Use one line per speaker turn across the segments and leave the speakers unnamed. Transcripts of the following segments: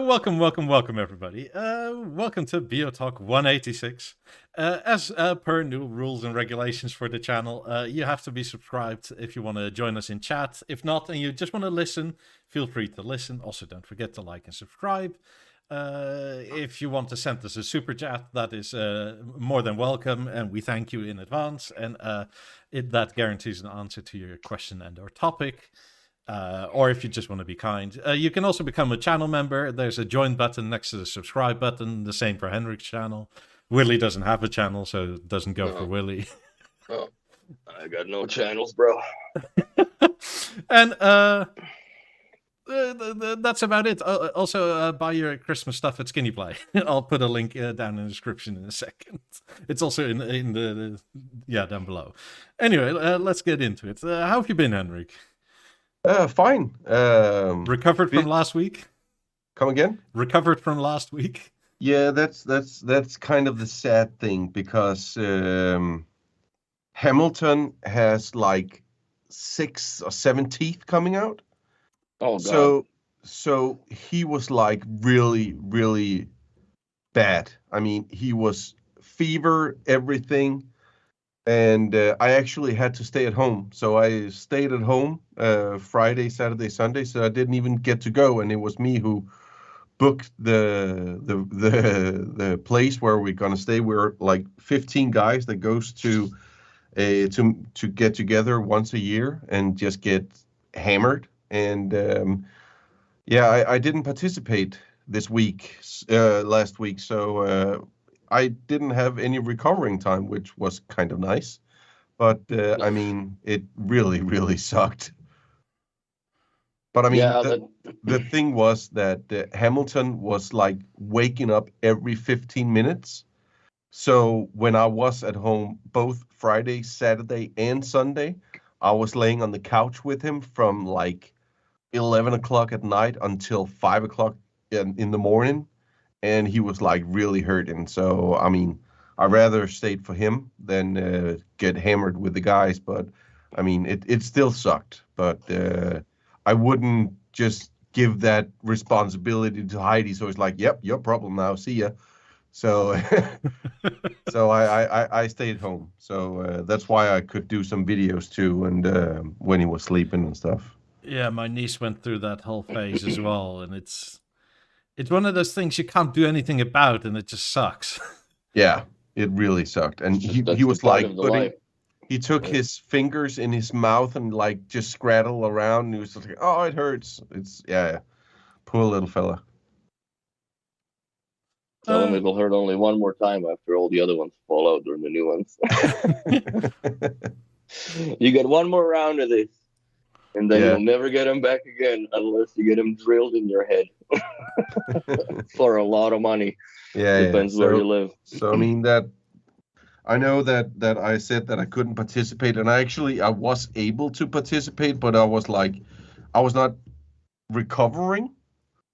Welcome, everybody. Welcome to BeoTalk 186. As per new rules and regulations for the channel, you have to be subscribed if you want to join us in chat. If not, and you just want to listen, feel free to listen. Also, don't forget to like and subscribe. If you want to send us a super chat, that is more than welcome, and we thank you in advance. And that guarantees an answer to your question and/or topic. Or if you just want to be kind, you can also become a channel member. There's a join button next to the subscribe button. The same for Henrik's channel. Willie doesn't have a channel, so it doesn't go for Willie.
Oh, I got no channels, bro.
And that's about it. Also, buy your Christmas stuff at Skinny Play. I'll put a link down in the description in a second. It's also in the down below. Anyway, let's get into it. How have you been, Henrik?
Fine.
Recovered from last week?
Come again?
Recovered from last week?
Yeah, that's kind of the sad thing because Hamilton has like 6 or 7 teeth coming out.
Oh God.
So he was like really, really bad. I mean, he was fever, everything. And I actually had to stay at home. So I stayed at home Friday, Saturday, Sunday. So I didn't even get to go. And it was me who booked the place where we're gonna stay. We're like 15 guys that goes to get together once a year and just get hammered. And I didn't participate this week, last week. So I didn't have any recovering time, which was kind of nice. But, I mean, it really, really sucked. But, I mean, the thing was that Hamilton was, like, waking up every 15 minutes. So when I was at home both Friday, Saturday, and Sunday, I was laying on the couch with him from, like, 11 o'clock at night until 5 o'clock in the morning. And he was like really hurting. So, I mean, I'd rather stayed for him than get hammered with the guys. But, I mean, it still sucked. But I wouldn't just give that responsibility to Heidi. So it's like, yep, your problem now. See ya. So, so I stayed home. So that's why I could do some videos too. And when he was sleeping and stuff.
Yeah, my niece went through that whole phase as well. And it's one of those things you can't do anything about, and it just sucks.
Yeah, it really sucked. And he was like, he took his fingers in his mouth and like just scrattle around. And he was like, oh, it hurts. It's, yeah. Poor little fella.
Tell him it'll hurt only one more time after all the other ones fall out during the new ones. You get one more round of this. And then you'll never get him back again unless you get him drilled in your head for a lot of money.
Yeah,
depends where you live.
So I mean I know that I said that I couldn't participate, and I was able to participate, but I was not recovering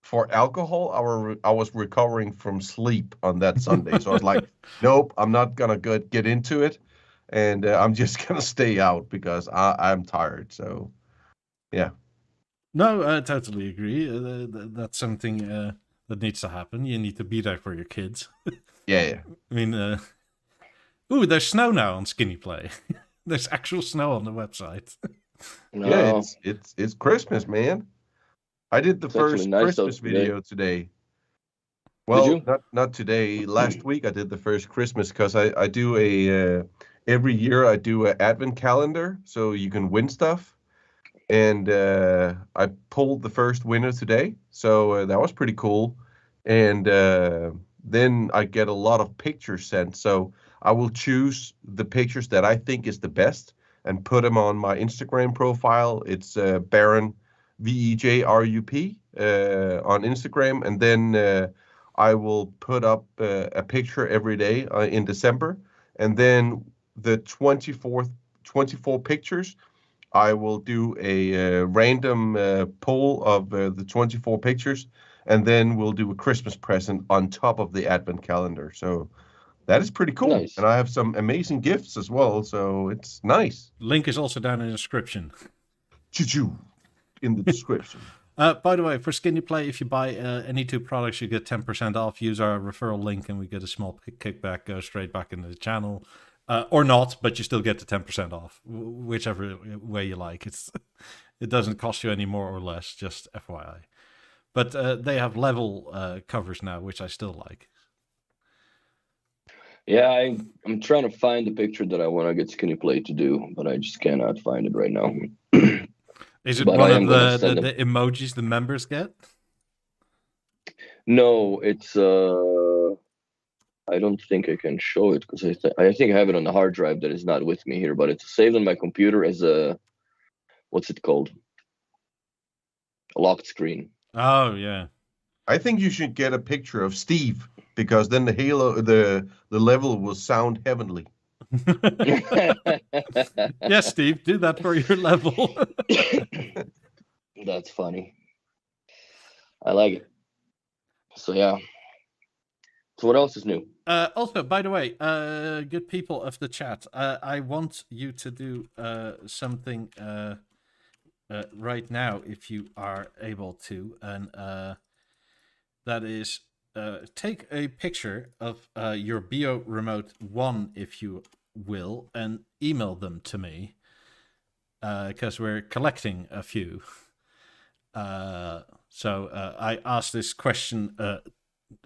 for alcohol. I was recovering from sleep on that Sunday. So I was like, nope, I'm not gonna get into it, and I'm just gonna stay out because I'm tired. So. Yeah.
No, I totally agree. That's something that needs to happen. You need to be there for your kids.
Yeah.
I mean, ooh, there's snow now on Skinny Play. There's actual snow on the website.
No. Yeah, it's Christmas, man. I did the first Christmas video today. Well, not today. Last week I did the first Christmas because I do every year I do an advent calendar so you can win stuff. And I pulled the first winner today, so that was pretty cool. And then I get a lot of pictures sent, so I will choose the pictures that I think is the best and put them on my Instagram profile. It's Baron VEJRUP on Instagram, and then I will put up a picture every day in December, and then the 24 pictures. I will do a random poll of the 24 pictures, and then we'll do a Christmas present on top of the advent calendar. So that is pretty cool. Nice. And I have some amazing gifts as well, so it's nice.
Link is also down in the description.
Choo-choo in the description.
By the way, for Skinny Play, if you buy any 2 products, you get 10% off. Use our referral link, and we get a small kickback, go straight back into the channel, or not, but you still get the 10% off, whichever way you like. It doesn't cost you any more or less, just FYI. But they have level covers now, which I still like.
Yeah, I'm trying to find the picture that I want to get Skinny Play to do, but I just cannot find it right now.
Is it
But
one
I
of
am gonna send
the emojis the members get?
No, it's I don't think I can show it because I think I have it on the hard drive that is not with me here, but it's saved on my computer as a, what's it called? A locked screen.
Oh yeah.
I think you should get a picture of Steve, because then the level will sound heavenly.
Yes, Steve, do that for your level.
That's funny. I like it. So yeah. So what else is new?
Also, by the way, good people of the chat, I want you to do something right now, if you are able to, and that is take a picture of your Beoremote 1, if you will, and email them to me, because we're collecting a few. So I asked this question.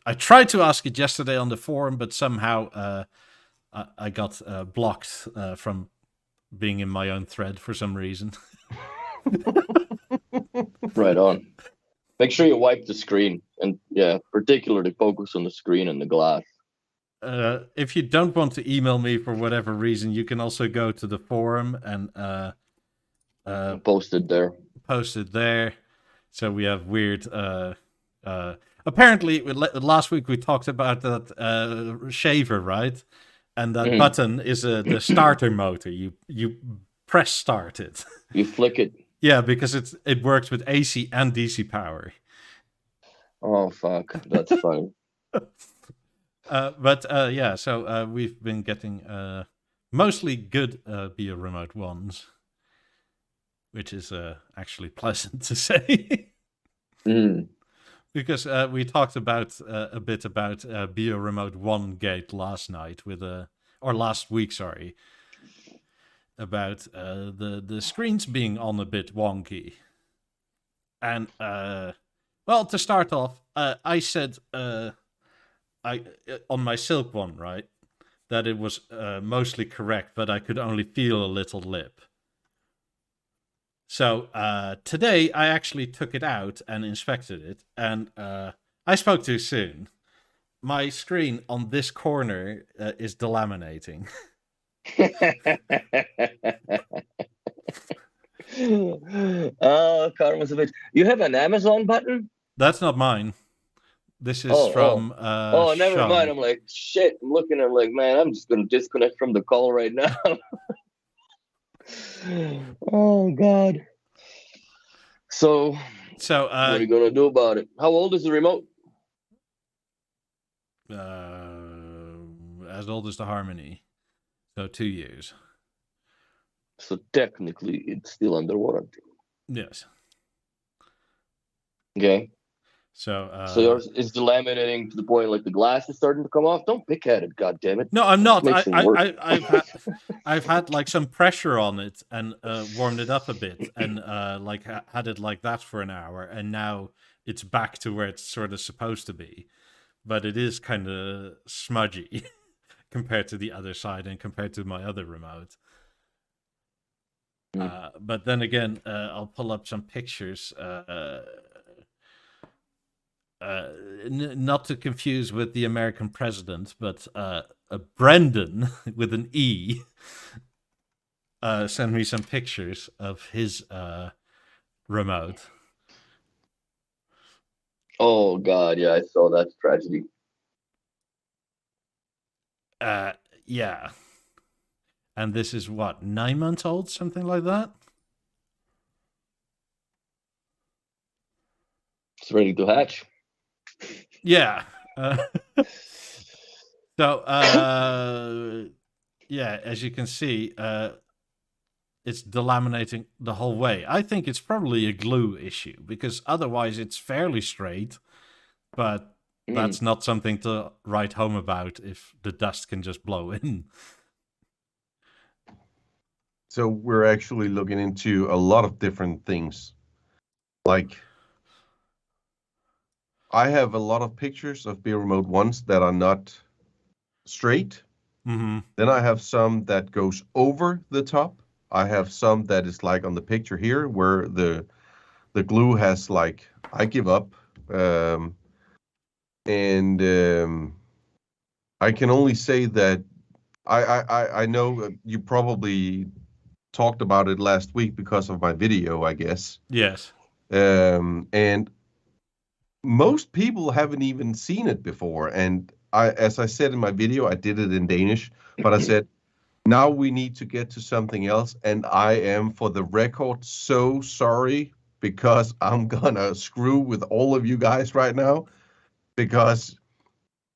I tried to ask it yesterday on the forum, but somehow I got blocked from being in my own thread for some reason.
Right on. Make sure you wipe the screen, and yeah, particularly focus on the screen and the glass.
If you don't want to email me for whatever reason, you can also go to the forum and
Post it there.
Post it there. So we have weird. Apparently, last week we talked about that shaver, right? And that button is the starter motor. You press start it.
You flick it.
Yeah, because it works with AC and DC power.
Oh fuck, that's funny.
Yeah, so we've been getting mostly good Beoremote ones, which is actually pleasant to say. Because we talked about a bit about Beoremote 1 gate last night or last week, sorry, about the screens being on a bit wonky. And well, to start off, I said on my Silk one, right, that it was mostly correct, but I could only feel a little lip. So today I actually took it out and inspected it, and I spoke too soon. My screen on this corner is delaminating.
Oh, Karma's a bitch. You have an Amazon button?
That's not mine. This is from
never
Sean.
mind. I'm like, shit. I'm looking at like, man, I'm just gonna disconnect from the call right now. Oh God. So what are you gonna do about it? How old is the remote?
As old as the Harmony, so 2 years.
So technically, it's still under warranty.
Yes.
Okay.
So
yours is delaminating to the point like the glass is starting to come off. Don't pick at it, God damn it!
No, I'm not.
I've
had like some pressure on it and warmed it up a bit and like had it like that for an hour, and now it's back to where it's sort of supposed to be, but it is kind of smudgy compared to the other side and compared to my other remote. But then again, I'll pull up some pictures. Not to confuse with the American president, but Brendan with an E sent me some pictures of his remote.
Oh God, yeah, I saw that tragedy.
Yeah. And this is what, 9 months old, something like that?
It's ready to hatch.
Yeah. So, yeah, as you can see, it's delaminating the whole way. I think it's probably a glue issue, because otherwise it's fairly straight, but that's not something to write home about if the dust can just blow in.
So we're actually looking into a lot of different things. Like, I have a lot of pictures of Beoremote ones that are not straight.
Mm-hmm.
Then I have some that goes over the top. I have some that is like on the picture here, where the glue has like, I give up. I can only say that I know you probably talked about it last week because of my video, I guess.
Yes.
And most people haven't even seen it before. And as I said in my video, I did it in Danish, but I said, now we need to get to something else. And I am, for the record, so sorry, because I'm gonna screw with all of you guys right now, because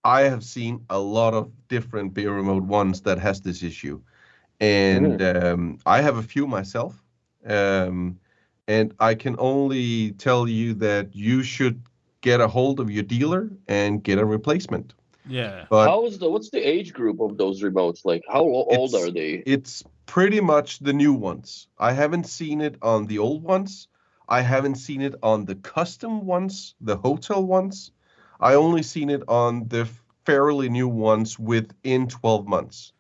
I have seen a lot of different Beoremote ones that has this issue. And I have a few myself. And I can only tell you that you should get a hold of your dealer and get a replacement.
Yeah.
But
what's the age group of those remotes? Like, how old are they?
It's pretty much the new ones. I haven't seen it on the old ones. I haven't seen it on the custom ones, the hotel ones. I only seen it on the fairly new ones within 12 months.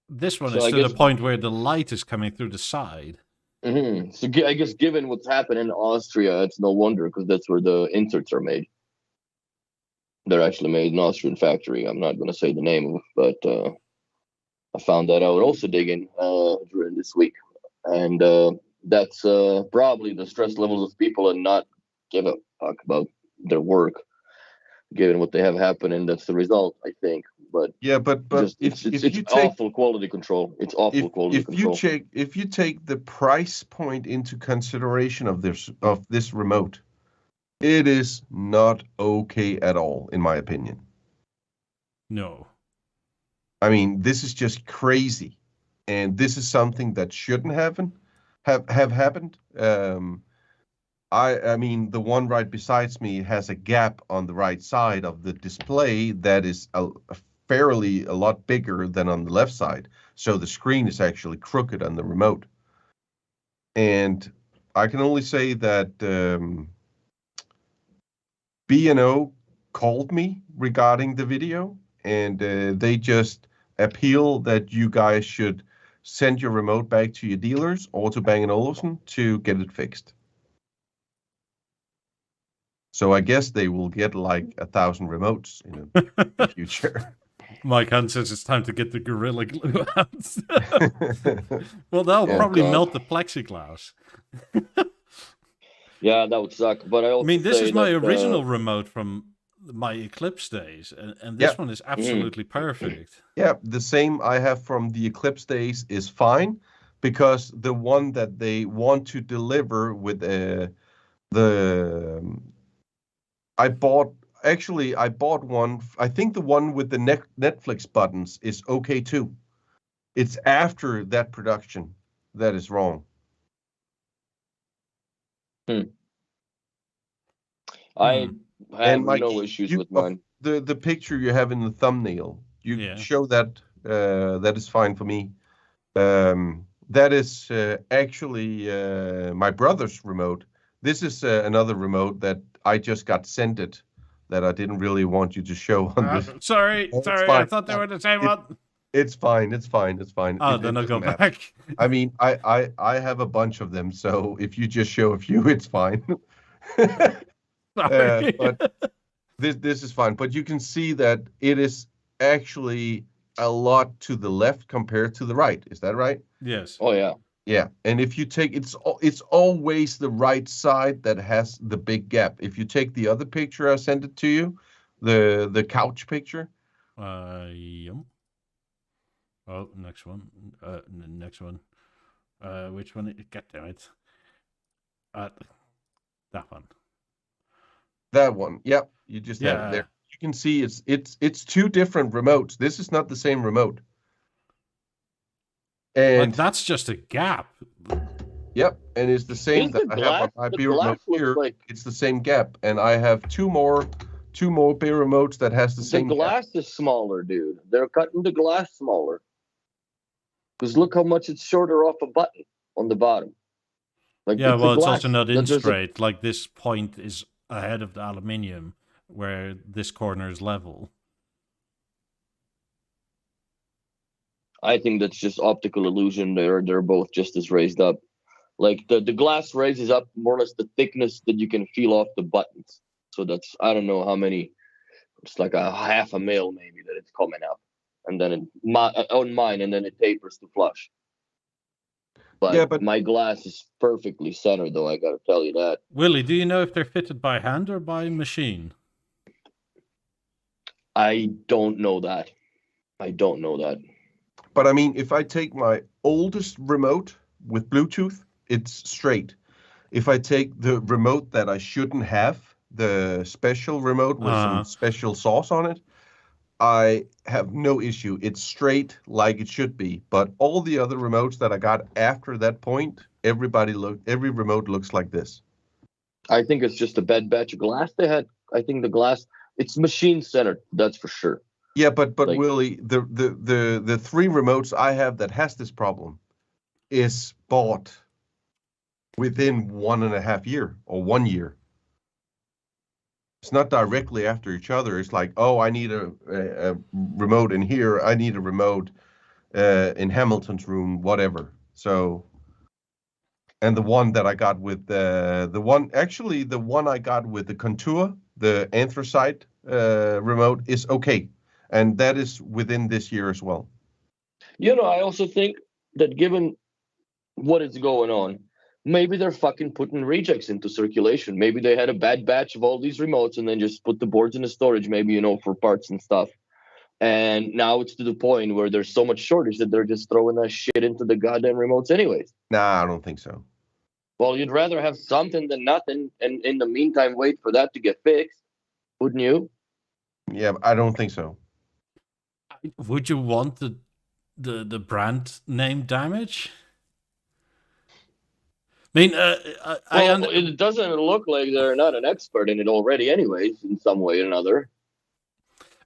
This one is to the point where the light is coming through the side.
Mm-hmm. So I guess given what's happened in Austria, it's no wonder, because that's where the inserts are made. They're actually made in an Austrian factory. I'm not going to say the name of, but I found that out also digging during this week. And that's probably the stress levels of people and not give a fuck about their work, given what they have happened, and that's the result, I think. But
yeah, but
just,
if
it's
you take
awful quality control. It's awful quality control.
If you take the price point into consideration of this remote, it is not okay at all, in my opinion.
No.
I mean, this is just crazy, and this is something that shouldn't have happened. I mean, the one right beside me has a gap on the right side of the display that is a lot bigger than on the left side. So the screen is actually crooked on the remote. And I can only say that B&O called me regarding the video, and they just appeal that you guys should send your remote back to your dealers or to Bang & Olufsen to get it fixed. So I guess they will get like 1,000 remotes in the future.
Mike Hunt says it's time to get the Gorilla Glue out. Well, that'll probably melt the plexiglass.
Yeah, that would suck. But I
mean, this is my original remote from my Eclipse days, and this one is absolutely perfect. Yeah,
the same I have from the Eclipse days is fine, because the one that they want to deliver with I bought one. I think the one with the Netflix buttons is okay too. It's after that production that is wrong.
I have no issues with mine.
The picture you have in the thumbnail, you show that. That is fine for me. That is actually my brother's remote. This is another remote that I just got sent it, that I didn't really want you to show on this.
Sorry, I thought they were the same one.
It's fine.
Oh, then I'll go back.
I mean, I have a bunch of them, so if you just show a few, it's fine.
Sorry.
But this is fine. But you can see that it is actually a lot to the left compared to the right. Is that right?
Yes.
Oh yeah.
Yeah, and if you take it's always the right side that has the big gap. If you take the other picture I sent it to you, the couch picture.
Yep. Oh, next one. Next one. Which one? God damn it. That one.
That one. Yep. You just have it there. You can see it's two different remotes. This is not the same remote. And
that's just a gap.
Yep, and it's the same
Is
that
the
I have on
glass-
my
the
Beoremote
glass looks
here.
like-
It's the same gap, and I have two more Beoremotes that has the
The
same gap.
glass is smaller, dude. They're cutting the glass smaller. Because look how much it's shorter off a button on the bottom. Like
Yeah, well, it's
glass.
also not in
There's a-
straight. Like this point is ahead of the aluminium, where this corner is level.
I think that's just optical illusion. They're both just as raised up. Like the glass raises up more or less the thickness that you can feel off the buttons. So that's, I don't know how many. It's like a half a mil maybe that it's coming up, and then on mine, and then it tapers to flush. But,
Yeah, but-
my glass is perfectly centered, though. I gotta tell you that.
Willie, do you know if they're fitted by hand or by machine?
I don't know that.
But I mean, if I take my oldest remote with Bluetooth, it's straight. If I take the remote that I shouldn't have, the special remote with some special sauce on it, I have no issue. It's straight like it should be. But all the other remotes that I got after that point, every remote looks like this.
I think it's just a bad batch of glass they had. I think the glass, it's machine centered. That's for sure.
Yeah, but
Like-
Willie, the three remotes I have that has this problem is bought within 1.5 years or 1 year. It's not directly after each other. It's like, oh, I need a remote in here. I need a remote in Hamilton's room, whatever. So, and the one that I got with the one I got with the Contour, the anthracite remote is okay. And that is within this year as well.
I also think that given what is going on, maybe they're fucking putting rejects into circulation. Maybe they had a bad batch of all these remotes and then just put the boards in the storage, maybe, for parts and stuff. And now it's to the point where there's so much shortage that they're just throwing that shit into the goddamn remotes anyways.
Nah, I don't think so.
Well, you'd rather have something than nothing, and in the meantime wait for that to get fixed, wouldn't you?
Yeah, I don't think so.
Would you want the brand name damage? I mean,
It doesn't look like they're not an expert in it already anyways, in some way or another.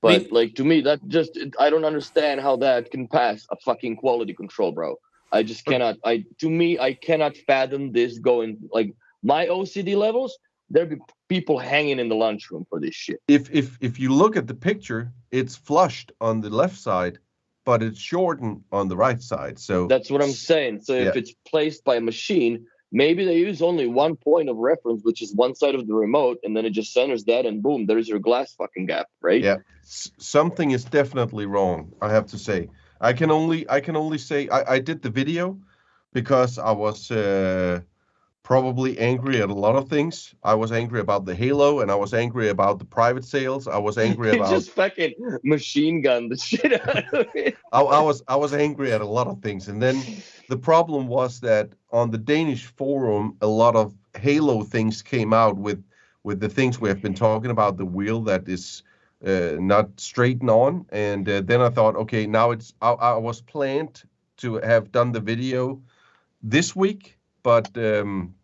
But, to me, that just, I don't understand how that can pass a fucking quality control, bro. I just cannot, I cannot fathom this going, my OCD levels, there'd be people hanging in the lunchroom for this shit.
If you look at the picture, it's flushed on the left side, but it's shortened on the right side. So
that's what I'm saying. So if it's placed by a machine, maybe they use only one point of reference, which is one side of the remote, and then it just centers that, and boom, there's your glass fucking gap, right?
Yeah, something is definitely wrong, I have to say. I can only say I did the video because I was probably angry at a lot of things. I was angry about the Halo, and I was angry about the private sales. I was angry about
just fucking machine gun the shit out of it.
I was angry at a lot of things, and then the problem was that on the Danish forum, a lot of Halo things came out with the things we have been talking about, the wheel that is not straightened on, and then I thought, okay, now I was planned to have done the video this week, but then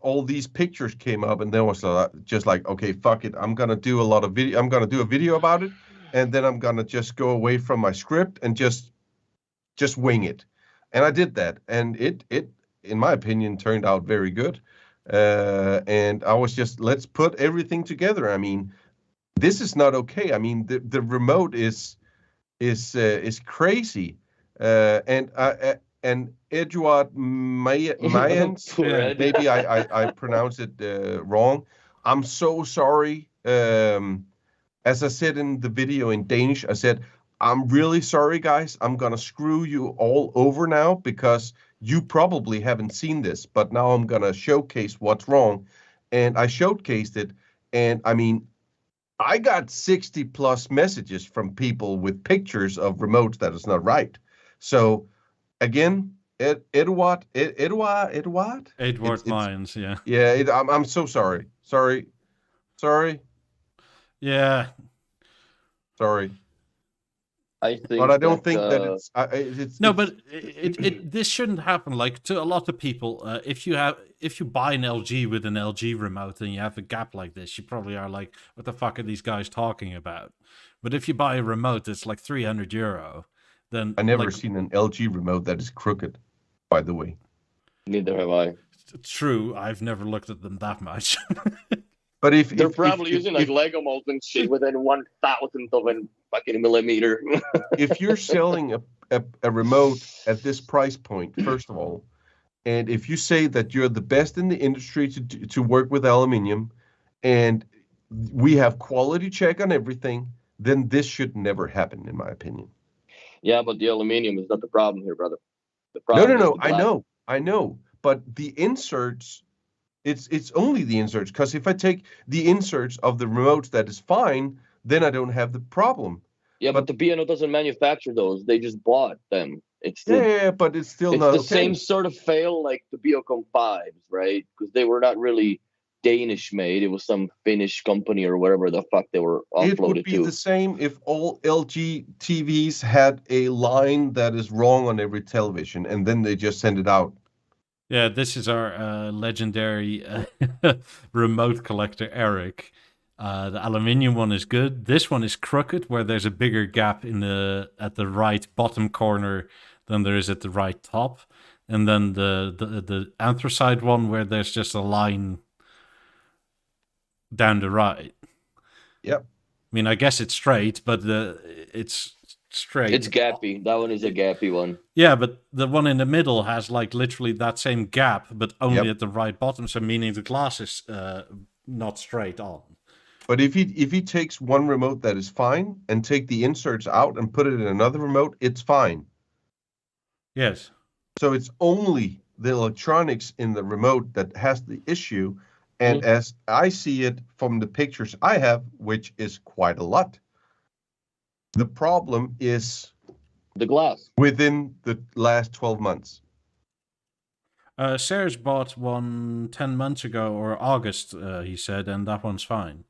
all these pictures came up, and then was just like, okay, fuck it, I'm gonna do a video about it, and then I'm gonna just go away from my script and just wing it. And I did that, and it in my opinion turned out very good. And I was just, let's put everything together. I mean, this is not okay. I mean, the remote is crazy. And Edward Mayans, maybe I pronounce it wrong. I'm so sorry. As I said in the video in Danish, I said, I'm really sorry, guys. I'm gonna screw you all over now because you probably haven't seen this, but now I'm gonna showcase what's wrong. And I showcased it, and I mean, I got 60 plus messages from people with pictures of remotes that is not right. So again, Edward
Mines, yeah.
Yeah, I'm so sorry. Sorry.
Yeah.
Sorry.
I think
But I don't think that
that
it's
No,
it's
but this shouldn't happen. Like to a lot of people, if you buy an LG with an LG remote and you have a gap like this, you probably are like, what the fuck are these guys talking about? But if you buy a remote that's like €300, then
I never
like,
seen an LG remote that is crooked, by the way.
neither have I.
true, I've never looked at them that much.
But if
They're
if
probably
if,
using
if,
like Lego molds and shit within 1,000th of a fucking millimeter.
if you're selling a remote at this price point, first of all, and if you say that you're the best in the industry to work with aluminum, and we have quality check on everything, then this should never happen, in my opinion.
Yeah, but the aluminium is not the problem here, brother. The
No,
problem is
no,
the glass.
I know, but the inserts, it's only the inserts. Because if I take the inserts of the remotes that is fine, then I don't have the problem.
Yeah, but the B&O doesn't manufacture those. They just bought them. It's
Yeah, but it's still
it's
not
the
okay.
same sort of fail like the Beocom 5s, right? Because they were not really Danish made. It was some Finnish company or wherever the fuck they were
It would
offloaded
be
to.
the same if all LG TVs had a line that is wrong on every television, and then they just send it out.
Yeah, this is our legendary remote collector, Eric. The aluminium one is good. This one is crooked, where there's a bigger gap at the right bottom corner than there is at the right top, and then the anthracite one where there's just a line down the right.
Yep.
I mean, I guess it's straight, but it's straight.
It's gappy. That one is a gappy one.
Yeah, but the one in the middle has like literally that same gap, but only
Yep.
at the right bottom. So meaning the glass is not straight on.
But if he takes one remote that is fine and take the inserts out and put it in another remote, it's fine.
Yes.
So it's only the electronics in the remote that has the issue. And as I see it from the pictures I have, which is quite a lot, the problem is
The glass.
within the last 12 months.
Serge bought one 10 months ago, or August, he said, and that one's fine.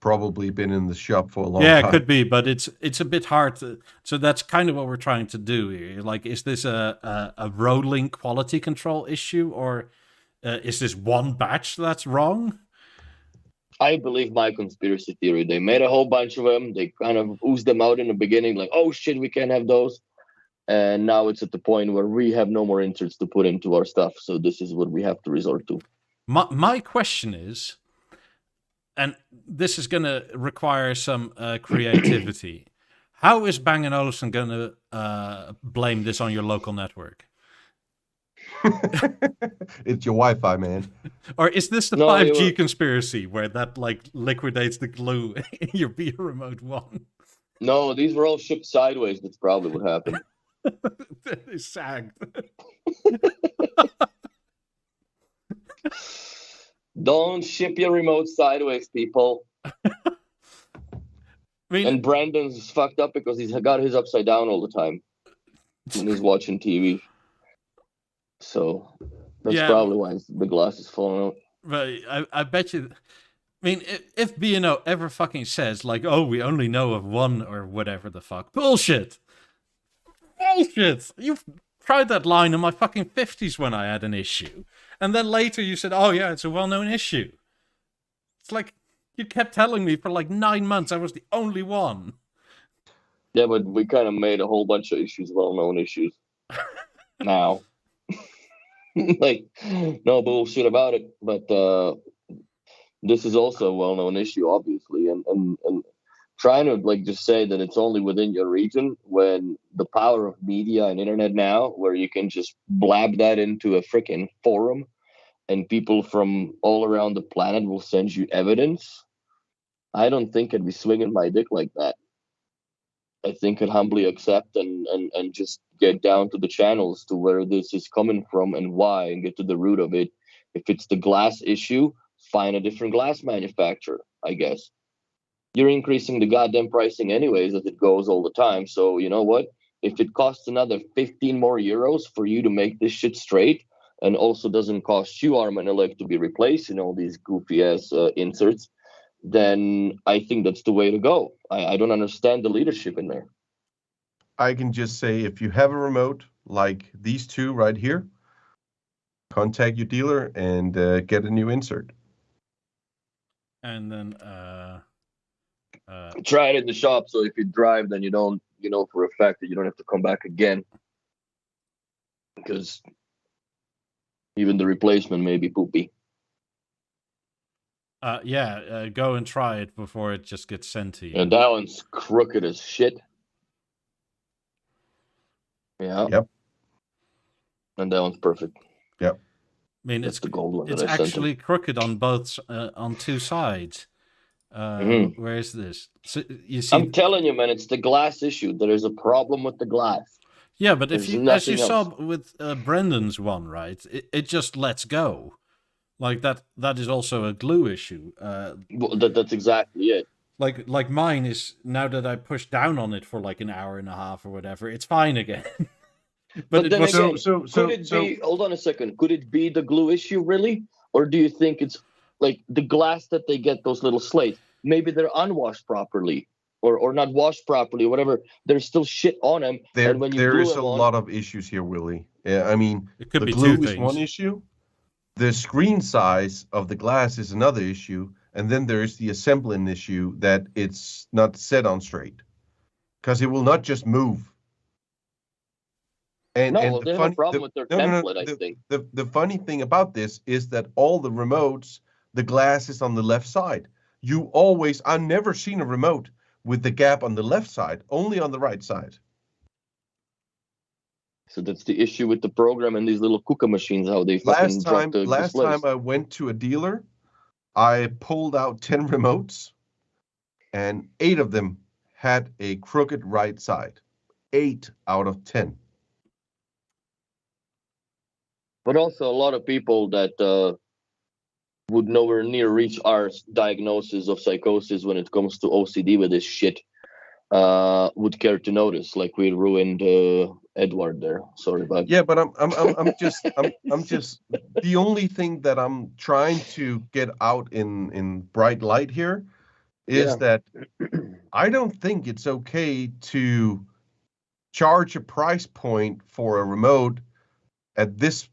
Probably been in the shop for a long
Yeah,
time.
it could be, but it's a bit hard so that's kind of what we're trying to do here. Like, is this a rolling quality control issue, or is this one batch that's wrong?
I believe my conspiracy theory. They made a whole bunch of them. They kind of oozed them out in the beginning, like, oh shit, we can't have those. And now it's at the point where we have no more inserts to put into our stuff. So this is what we have to resort to.
My question is, and this is going to require some creativity. How is Bang & Olufsen going to blame this on your local network?
It's your Wi-Fi, man.
Or is this the
No,
5G conspiracy where that like liquidates the glue in your Beoremote 1?
No, these were all shipped sideways. That's probably what happened.
They sagged.
Don't ship your remote sideways, people.
I mean,
And Brandon's fucked up because he's got his upside down all the time when he's watching TV. So that's probably why the glass is falling out.
but I bet you. I mean, if B&O ever fucking says like, "Oh, we only know of one," or whatever the fuck, bullshit. You've tried that line in my fucking 50s when I had an issue, and then later you said, "Oh yeah, it's a well-known issue." It's like you kept telling me for like 9 months I was the only one.
Yeah, but we kind of made a whole bunch of issues well-known issues now. Like, no bullshit about it. But this is also a well-known issue, obviously, and trying to like just say that it's only within your region when the power of media and internet now, where you can just blab that into a freaking forum and people from all around the planet will send you evidence. I don't think I'd be swinging my dick like that. I think I'd humbly accept and just get down to the channels to where this is coming from and why, and get to the root of it. If it's the glass issue, find a different glass manufacturer, I guess. You're increasing the goddamn pricing anyways as it goes all the time. So you know what? If it costs another 15 more euros for you to make this shit straight, and also doesn't cost you arm and a leg to be replaced in all these goofy ass inserts, then I think that's the way to go. I don't understand the leadership in there.
I can just say, if you have a remote like these two right here, contact your dealer and get a new insert.
And then
Try it in the shop, so if you drive, then you don't, for a fact that you don't have to come back again. Because even the replacement may be poopy.
go and try it before it just gets sent to you.
And that one's crooked as shit. Yeah.
Yep.
And that one's perfect.
Yep.
I mean,
That's
it's
the gold one.
it's
that I sent
actually crooked on both on two sides. Where is this? So you see,
I'm telling you, man, it's the glass issue. There is a problem with the glass.
yeah, but if
there's
you, as you
nothing
saw
else.
with Brendan's one, right? It just lets go. Like that is also a glue issue.
Well, that's exactly it.
Like mine is, now that I push down on it for like an hour and a half or whatever, it's fine again.
But
it
then
was
again,
so
could it be? Hold on a second. Could it be the glue issue, really, or do you think it's like the glass that they get, those little slates? Maybe they're unwashed properly, or not washed properly, or whatever. There's still shit on them.
there,
and when you
there
glue
is a
them on,
lot of issues here, Willie. Yeah, I mean,
It could
the
be
glue
two
is one
things.
issue. The screen size of the glass is another issue. And then there's the assembling issue that it's not set on straight. Because it will not just move. And,
no,
and
well,
the
they have
funny,
a problem with their template. I think.
The funny thing about this is that all the remotes, the glass is on the left side. I've never seen a remote with the gap on the left side, only on the right side.
So that's the issue with the program and these little cooker machines. How they fucking drop the
Last
displays.
time I went to a dealer, I pulled out 10 remotes, and 8 of them had a crooked right side. 8 out of 10.
But also a lot of people that would nowhere near reach our diagnosis of psychosis when it comes to OCD with this shit would care to notice. Like we ruined Edward there. Sorry about.
Yeah, but I'm just the only thing that I'm trying to get out in bright light here is that I don't think it's okay to charge a price point for a remote at this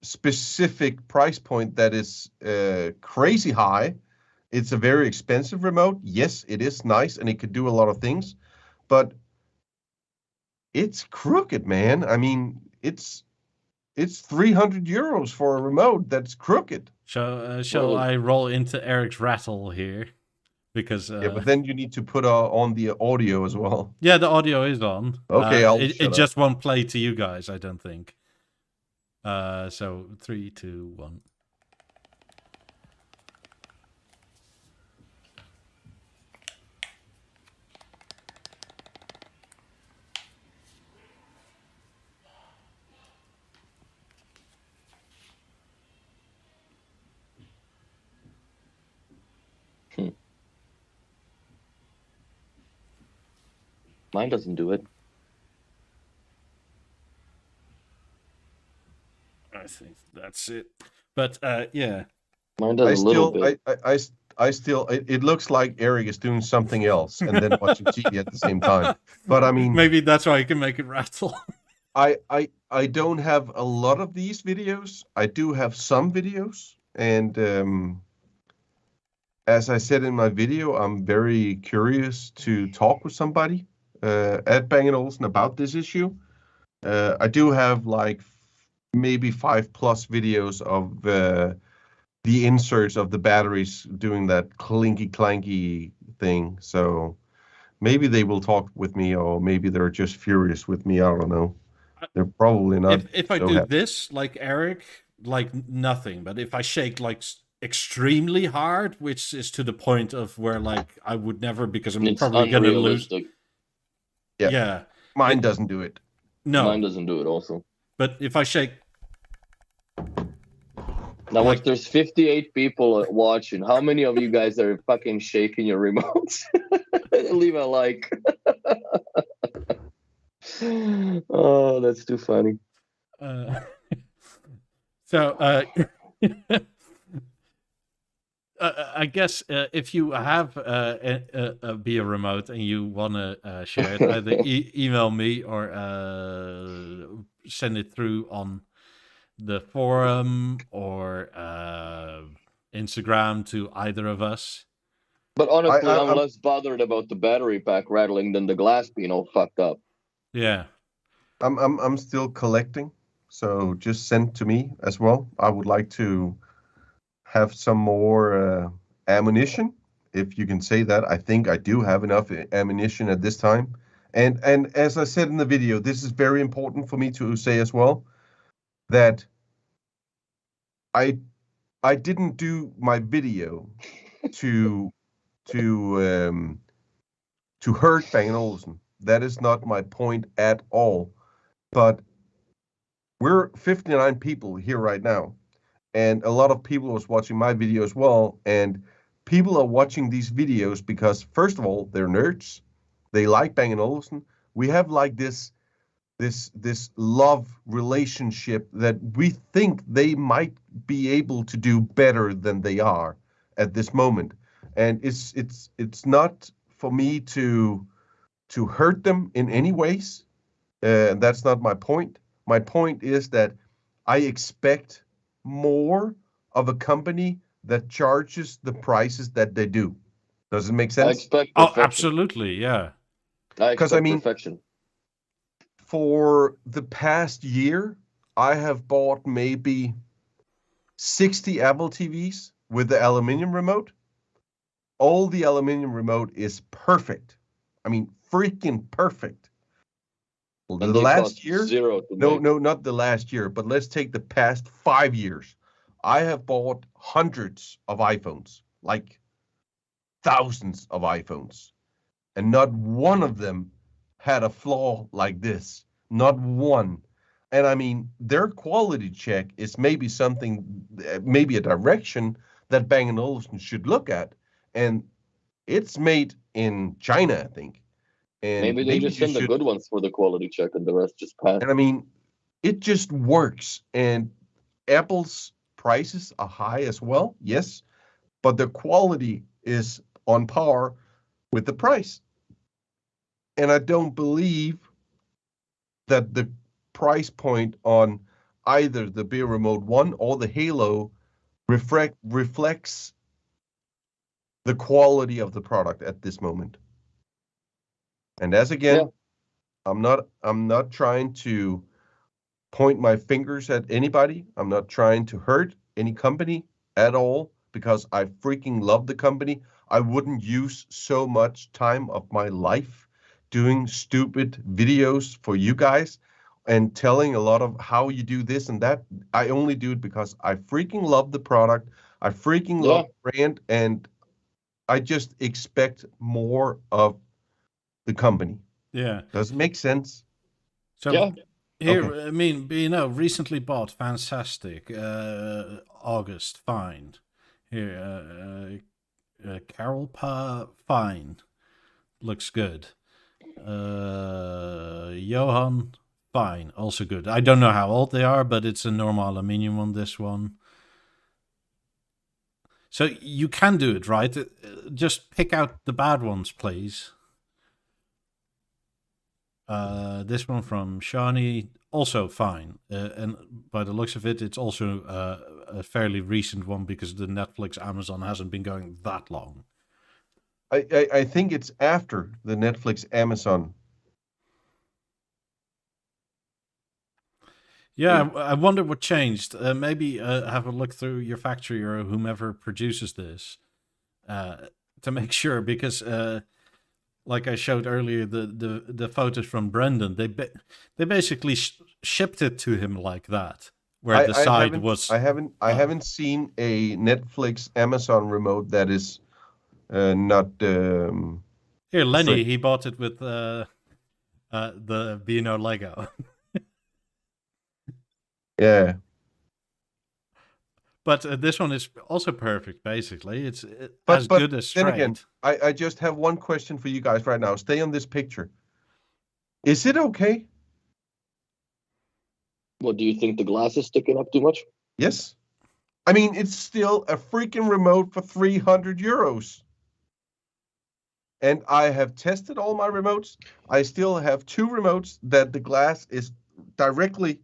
specific price point that is crazy high. It's a very expensive remote. Yes, it is nice and it could do a lot of things, but it's crooked, man. I mean, it's 300 euros for a remote that's crooked.
Shall I roll into Eric's rattle here? Because
yeah, but then you need to put on the audio as well.
Yeah, the audio is on.
Okay,
it just won't play to you guys, I don't think. So 3, 2, 1.
Mine doesn't do it.
I think that's it. But yeah.
Mine does a little bit.
I still, it looks like Eric is doing something else and then watching TV at the same time. But I mean,
maybe that's why I can make it rattle.
I don't have a lot of these videos. I do have some videos, and as I said in my video, I'm very curious to talk with somebody at Bang & Olufsen about this issue. I do have like maybe 5+ videos of the inserts of the batteries doing that clinky clanky thing. So maybe they will talk with me, or maybe they're just furious with me. I don't know. They're probably not.
If I do this like Eric, like nothing. But if I shake like extremely hard, which is to the point of where like I would never, because I'm probably gonna lose. Yeah.
Mine doesn't do it.
No,
mine doesn't do it also.
But if I shake.
Now, if there's 58 people watching, how many of you guys are fucking shaking your remotes? Leave a like. Oh, that's too funny.
I guess if you have a Beoremote and you want to share it, either email me or send it through on the forum or Instagram to either of us.
But honestly, I'm
I'm
less bothered about the battery pack rattling than the glass being all fucked up.
Yeah.
I'm still collecting, so just send to me as well. I would like to have some more ammunition, if you can say that. I think I do have enough ammunition at this time. And as I said in the video, this is very important for me to say as well, that I didn't do my video to hurt Bang & Olufsen. That is not my point at all. But we're 59 people here right now, and a lot of people was watching my video as well. And people are watching these videos because, first of all, they're nerds. They like Bang & Olufsen. We have like this love relationship that we think they might be able to do better than they are at this moment. And it's not for me to hurt them in any ways. That's not my point. My point is that I expect more of a company that charges the prices that they do. Does it make
I
sense?
expect
Oh,
perfection.
absolutely. Yeah.
I
'Cause,
expect
I mean,
perfection.
For the past year, I have bought maybe 60 Apple TVs with the aluminum remote. All the aluminum remote is perfect. I mean, freaking perfect.
And
The
they
last
cost
year,
zero to
no,
make.
no, not the last year, but let's take the past 5 years. I have bought hundreds of iPhones, like thousands of iPhones, and not one of them had a flaw like this. Not one. And I mean, their quality check is maybe something, maybe a direction that Bang & Olufsen should look at. And it's made in China, I think. And
Maybe they just
you
send the
should.
good ones for the quality check and the rest just pass.
And I mean, it just works. And Apple's prices are high as well, yes, but the quality is on par with the price. And I don't believe that the price point on either the Beoremote 1 or the Halo reflects the quality of the product at this moment. And as again,
Yeah.
I'm not trying to point my fingers at anybody. I'm not trying to hurt any company at all, because I freaking love the company. I wouldn't use so much time of my life doing stupid videos for you guys and telling a lot of how you do this and that. I only do it because I freaking love the product. I freaking love the brand, and I just expect more of the company.
Yeah.
Does it make sense?
So
Yeah.
here,
Okay.
I mean, recently bought, fantastic. August, fine. Here, Carol Pa, fine. Looks good. Johan, fine, also good. I don't know how old they are, but it's a normal aluminium on this one. So you can do it, right? Just pick out the bad ones, please. This one from Shani, also fine. And by the looks of it, it's also a fairly recent one, because the Netflix Amazon hasn't been going that long.
I think it's after the Netflix Amazon.
Yeah, I wonder what changed. Maybe have a look through your factory or whomever produces this to make sure, because like I showed earlier, the photos from Brendan, they basically shipped it to him like that, where the side was.
I haven't seen a Netflix Amazon remote that is not.
Here, Lenny,
straight.
he bought it with the Lego.
Yeah.
But this one is also perfect, basically. It's as good as straight.
Then again, I just have one question for you guys right now. Stay on this picture. Is it okay?
What, do you think the glass is sticking up too much?
Yes. I mean, it's still a freaking remote for 300 euros. And I have tested all my remotes. I still have 2 remotes that the glass is directly.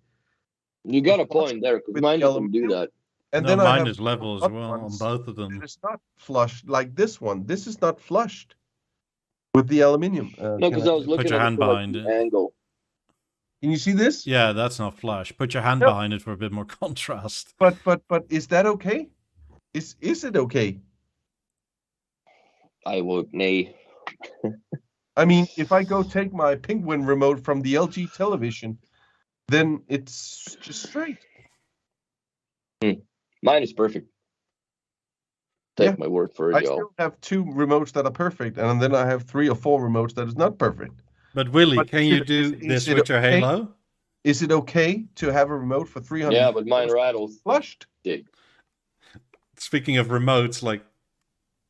You got a point there, because
with
mine
the
doesn't do
aluminum.
that.
And
No,
then I
mine
have
is level as
other
well on
ones
both of them.
that is not flushed like this one. This is not flushed with the aluminium.
No, because I was
Put
looking
your
at it
hand
from like
behind
the
it.
angle.
Can you see this?
Yeah, that's not flush. Put your hand
No.
behind it for a bit more contrast.
But is that okay? Is it okay?
I would nay.
I mean, if I go take my Penguin remote from the LG television, then it's just straight.
Mine is perfect. Take my word for it,
I
y'all.
still have 2 remotes that are perfect, and then I have 3 or 4 remotes that is not perfect.
But Willie,
But
can you do this
it
with your
okay?
Halo?
Is it okay to have a remote for 300?
Yeah, but mine rattles.
Flushed.
Dick.
Speaking of remotes, like,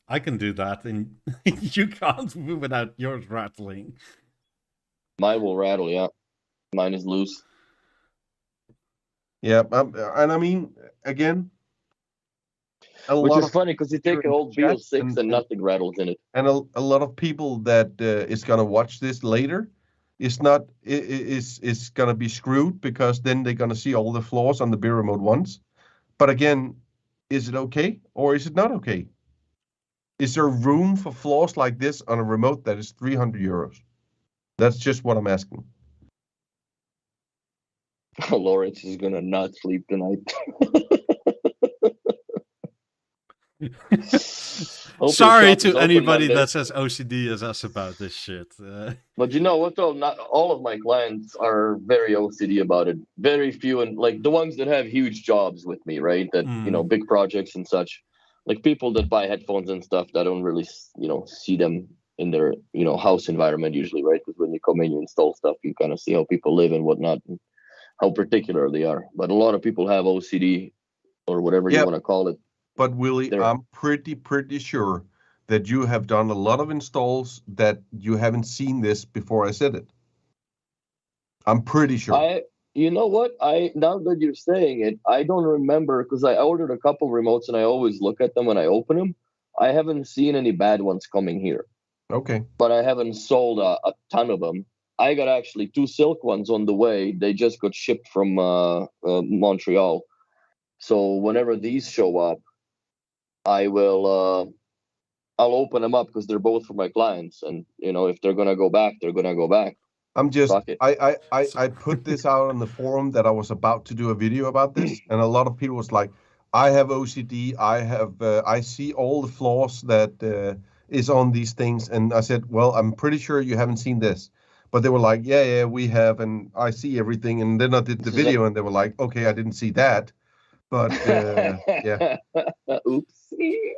I can do that, and you can't without yours rattling.
Mine will rattle, yeah. Mine is loose.
Yeah, and I mean, again,
Which is funny, because you take an old
chat
BO6 and nothing rattles in it.
And a lot of people that is gonna watch this later is not is gonna be screwed, because then they're gonna see all the flaws on the Beoremote ones. But again, is it okay or is it not okay? Is there room for flaws like this on a remote that is 300 euros? That's just what I'm asking.
Lawrence is gonna not sleep tonight.
Sorry to anybody that says OCD as us about this shit.
But you know what though? Not all of my clients are very OCD about it. Very few, and like the ones that have huge jobs with me, right? That you know, big projects and such. Like people that buy headphones and stuff, that don't really, see them in their, house environment usually, right? Because when you come in, you install stuff, you kind of see how people live and whatnot, and how particular they are. But a lot of people have OCD or whatever you want to call it.
But Willie, I'm pretty sure that you have done a lot of installs that you haven't seen this before I said it. I'm pretty sure.
You know what? Now that you're saying it, I don't remember, because I ordered a couple remotes and I always look at them when I open them. I haven't seen any bad ones coming here.
Okay.
But I haven't sold a ton of them. I got actually 2 silk ones on the way. They just got shipped from Montreal. So whenever these show up, I'll open them up, because they're both for my clients. And, if they're going to go back, they're going to go back.
I'm just, I put this out on the forum that I was about to do a video about this, and a lot of people was like, I have OCD, I see all the flaws that is on these things, and I said, well, I'm pretty sure you haven't seen this, but they were like, yeah, we have, and I see everything, and then I did the video, and they were like, okay, I didn't see that, but yeah.
Oops.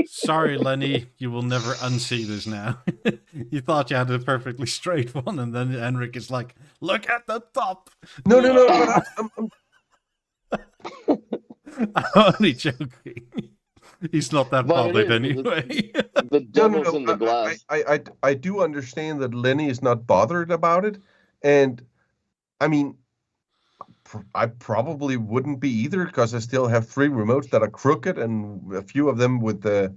Sorry, Lenny, you will never unsee this now. You thought you had a perfectly straight one, and then Henrik is like, look at the top.
No, but
I'm only joking. He's not that bothered anyway.
The devil's in the glass.
I do understand that Lenny is not bothered about it, and I mean, I probably wouldn't be either, because I still have 3 remotes that are crooked, and a few of them with the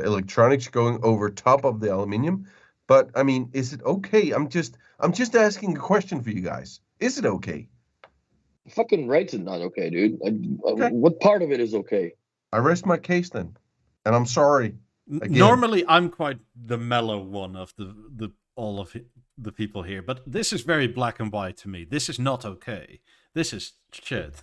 electronics going over top of the aluminium. But I mean, is it okay? I'm just asking a question for you guys. Is it okay?
Fucking right's it not okay, dude. Okay. What part of it is okay?
I rest my case then, and I'm sorry. Again.
Normally, I'm quite the mellow one of the all of the people here, but this is very black and white to me. This is not okay. This is shit.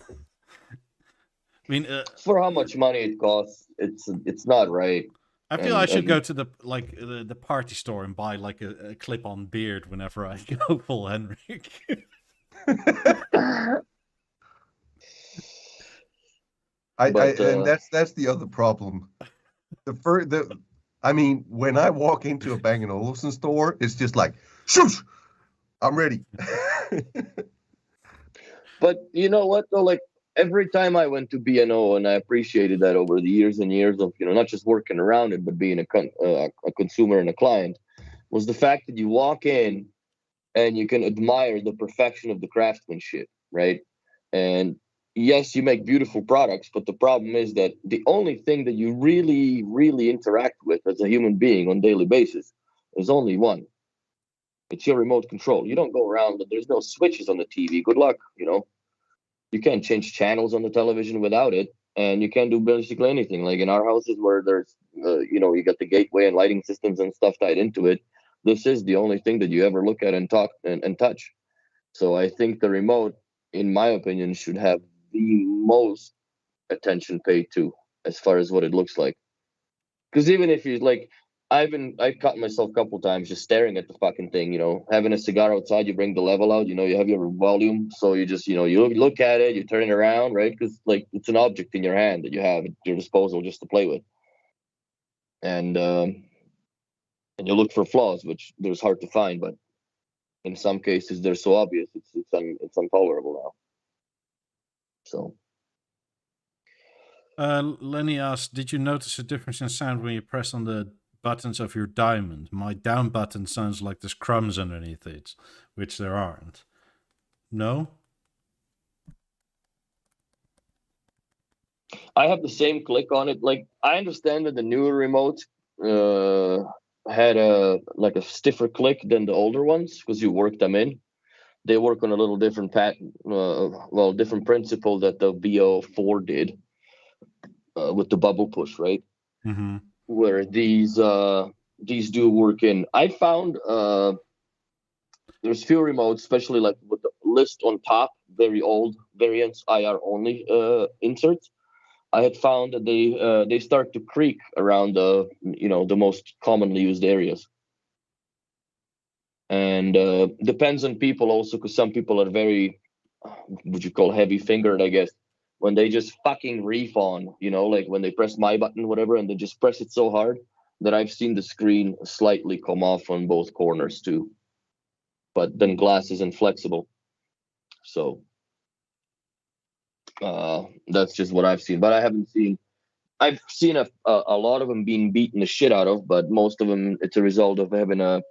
I mean,
for how much money it costs, it's not right.
I feel I should go to the party store and buy like a clip-on beard whenever I go full Henrik.
And that's the other problem. I mean, when I walk into a Bang & Olufsen store, it's just like, shoosh, I'm ready.
But you know what though? Like every time I went to B&O, and I appreciated that over the years and years of not just working around it, but being a consumer and a client, was the fact that you walk in and you can admire the perfection of the craftsmanship, right? And yes, you make beautiful products, but the problem is that the only thing that you really, really interact with as a human being on a daily basis is only one. It's your remote control. You don't go around, there's no switches on the TV. Good luck, you know. You can't change channels on the television without it, and you can't do basically anything. Like in our houses where there's, you know, you got the gateway and lighting systems and stuff tied into it. This is the only thing that you ever look at and talk and touch. So I think the remote, in my opinion, should have the most attention paid to as far as what it looks like. Because even if you like, I've caught myself a couple times just staring at the fucking thing, you know, having a cigar outside, you bring the level out, you know, you have your volume. So you just, you know, you look at it, you turn it around, right? Because like it's an object in your hand that you have at your disposal just to play with. And you look for flaws, which there's hard to find, but in some cases they're so obvious, it's intolerable now. So.
Lenny asked, did you notice a difference in sound when you press on the buttons of your diamond? My down button sounds like there's crumbs underneath it, which there aren't. No?
I have the same click on it. Like, I understand that the newer remotes had a stiffer click than the older ones because you work them in. They work on a little different different principle that the BO4 did. With the bubble push, right?
Mm-hmm.
Where these do work in. I found there's few remotes, especially like with the list on top, very old variants, IR only inserts. I had found that they start to creak around the most commonly used areas. And depends on people also, because some people are very, what you call heavy fingered, I guess. When they just fucking reef on, you know, like when they press my button, whatever, and they just press it so hard that I've seen the screen slightly come off on both corners too. But then glass isn't flexible. So that's just what I've seen. But I've seen a lot of them being beaten the shit out of, but most of them, it's a result of having a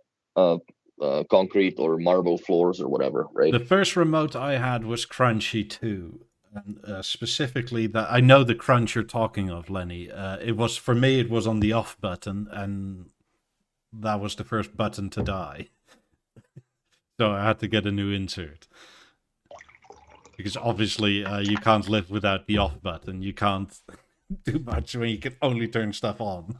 concrete or marble floors or whatever, right?
The first remote I had was crunchy too. And specifically, that I know the crunch you're talking of, Lenny. It was, for me, it was on the off button, and that was the first button to die. So I had to get a new insert. Because obviously you can't live without the off button. You can't do much when you can only turn stuff on.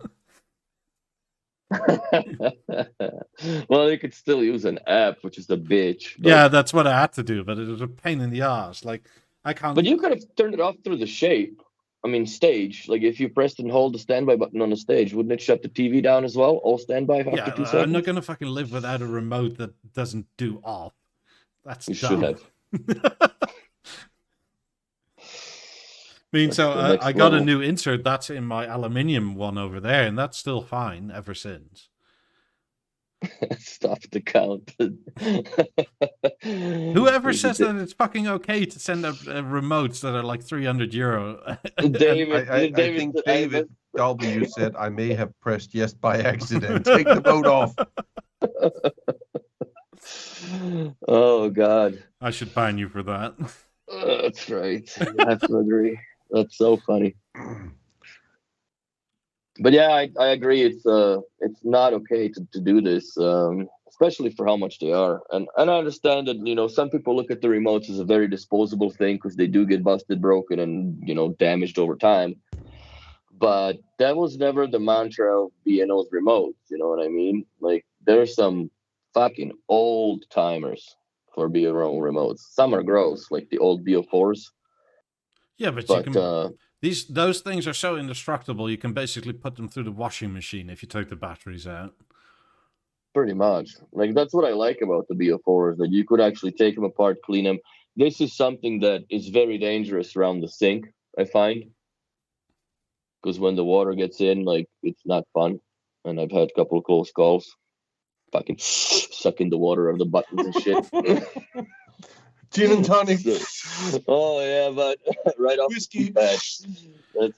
Well, you could still use an app, which is the bitch.
Yeah, that's what I had to do, but it was a pain in the ass. Like, I can't.
But you could have turned it off through the shape. I mean, stage. Like if you pressed and hold the standby button on the stage, wouldn't it shut the TV down as well? All standby after 2 seconds.
I'm not gonna fucking live without a remote that doesn't do off. That's
you
dumb.
should have.
I got a new insert that's in my aluminium one over there, and that's still fine ever since.
Stop the count.
Whoever says that it's fucking okay to send out remotes that are like €300?
I think David W said I may have pressed yes by accident. Take the vote off.
Oh God!
I should ban you for that.
That's right. I have to agree. That's so funny. But yeah, I agree. It's not okay to do this, especially for how much they are. And I understand that, you know, some people look at the remotes as a very disposable thing because they do get busted, broken, and, you know, damaged over time. But that was never the mantra of B&O's remotes. You know what I mean? Like, there's some fucking old timers for B&O remotes. Some are gross, like the old BO4s.
Yeah, but you can. Those things are so indestructible, you can basically put them through the washing machine if you take the batteries out.
Pretty much. Like, that's what I like about the BO4s, that you could actually take them apart, clean them. This is something that is very dangerous around the sink, I find. Because when the water gets in, like, it's not fun. And I've had a couple of close calls. Fucking sucking the water out of the buttons and shit.
Gin and tonic.
Oh yeah, but right off
whiskey.
That's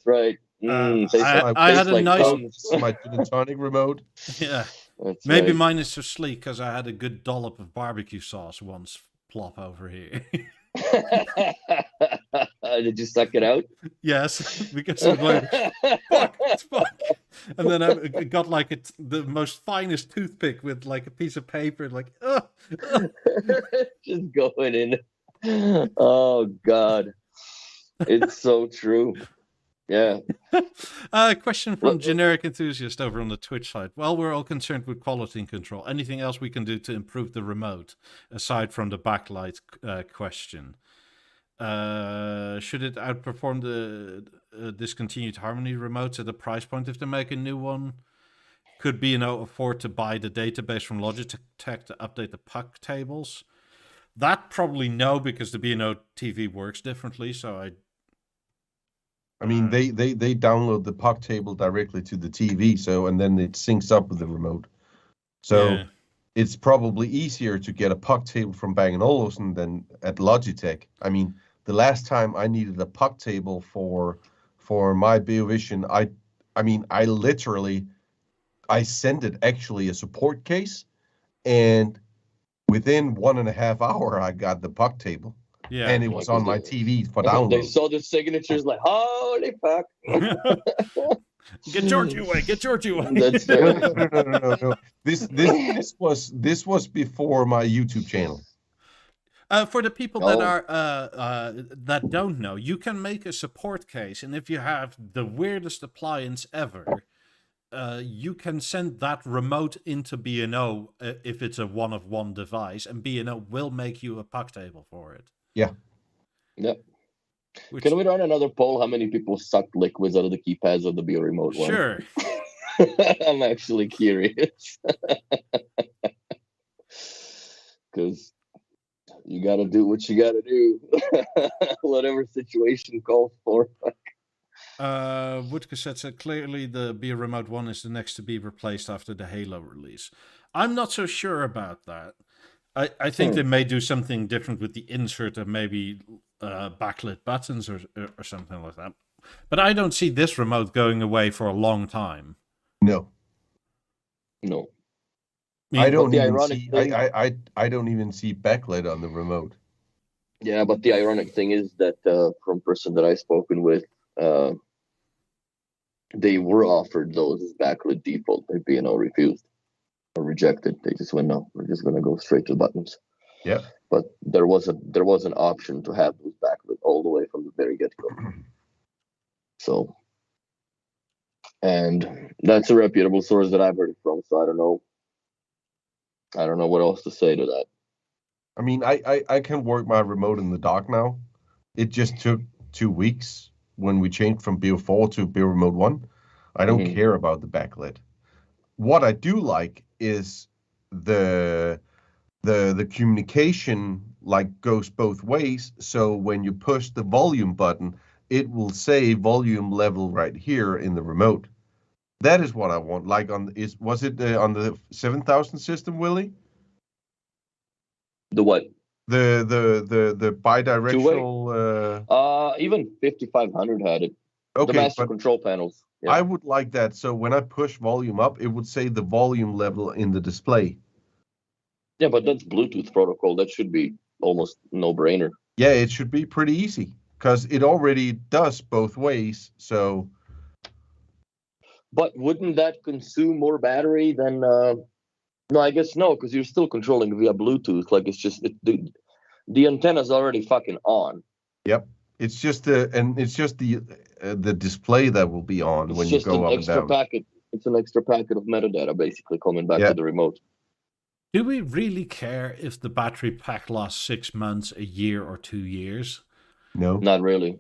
right.
I had a nice
my gin and tonic remote.
Yeah,
that's
maybe
right.
mine is so sleek because I had a good dollop of barbecue sauce once plop over here.
Did you suck it out?
Yes, because I'm like, fuck, fuck. And then I got like the most finest toothpick with like a piece of paper, like,
just going in. Oh God, it's so true. Yeah.
Question from Generic Enthusiast over on the Twitch side. Well, we're all concerned with quality control. Anything else we can do to improve the remote, aside from the backlight question? Should it outperform the discontinued Harmony remotes at the price point if they make a new one? Could B&O afford to buy the database from Logitech to update the puck tables? That probably no, because the B&O TV works differently. So
I mean, they download the puck table directly to the TV, and then it syncs up with the remote. So
yeah.
It's probably easier to get a puck table from Bang & Olufsen than at Logitech. I mean, the last time I needed a puck table for my BeoVision, I sent it actually a support case, and within 1.5 hours I got the puck table.
Yeah.
And it was on my TV for download.
They saw the signatures like, holy fuck.
Get Georgie away! Get Georgie away!
That's
No. This was before my YouTube channel.
For the people that are that don't know, you can make a support case, and if you have the weirdest appliance ever, you can send that remote into B&O if it's a one-of-one device, and B&O will make you a puck table for it.
Yeah.
Yep. Can we run another poll? How many people sucked liquids out of the keypads of the Beoremote one?
Sure.
I'm actually curious. Because you got to do what you got to do. Whatever situation calls for.
Woodke said clearly the Beoremote 1 is the next to be replaced after the Halo release. I'm not so sure about that. I think they may do something different with the insert of maybe backlit buttons or something like that. But I don't see this remote going away for a long time.
No. I don't even see I don't even see backlit on the remote.
Yeah, but the ironic thing is that from person that I've spoken with, they were offered those as backlit default. They'd be refused or rejected. They just went, no, we're just gonna go straight to buttons.
Yeah.
But there was an option to have those backlit all the way from the very get-go. So, and that's a reputable source that I've heard it from. So I don't know what else to say to that.
I mean, I can work my remote in the dock now. It just took 2 weeks when we changed from Beo4 to Beoremote 1. I don't care about the backlit. What I do like is the communication goes both ways. So when you push the volume button, it will say volume level right here in the remote. That is what I want. Was it on the 7000 system, Willie?
The what?
The bidirectional.
Even 5500 had it.
Okay,
the master control panels. Yeah.
I would like that. So when I push volume up, it would say the volume level in the display.
Yeah, but that's Bluetooth protocol. That should be almost no-brainer.
Yeah, it should be pretty easy because it already does both ways. So.
But wouldn't that consume more battery than? No, I guess no, because you're still controlling via Bluetooth. Like it's just the antenna's already fucking on.
Yep, it's just the display that will be on when you go up and down.
It's an extra packet of metadata basically coming back to the remote.
Do we really care if the battery pack lasts 6 months, a year, or 2 years?
No,
not really.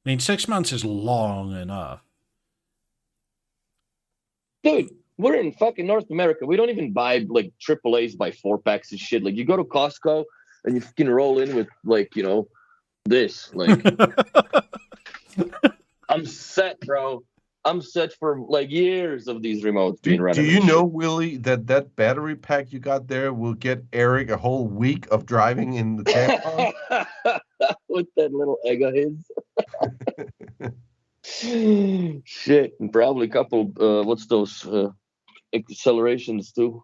I mean, 6 months is long enough.
Dude, we're in fucking North America. We don't even buy AAAs by 4-packs and shit. Like you go to Costco and you fucking roll in with this. I'm set, bro. I'm set for years of these remotes being running.
Do you know, Willie, that battery pack you got there will get Eric a whole week of driving in the tampon?
With that little egg of his. Shit, and probably a couple. What's those accelerations too?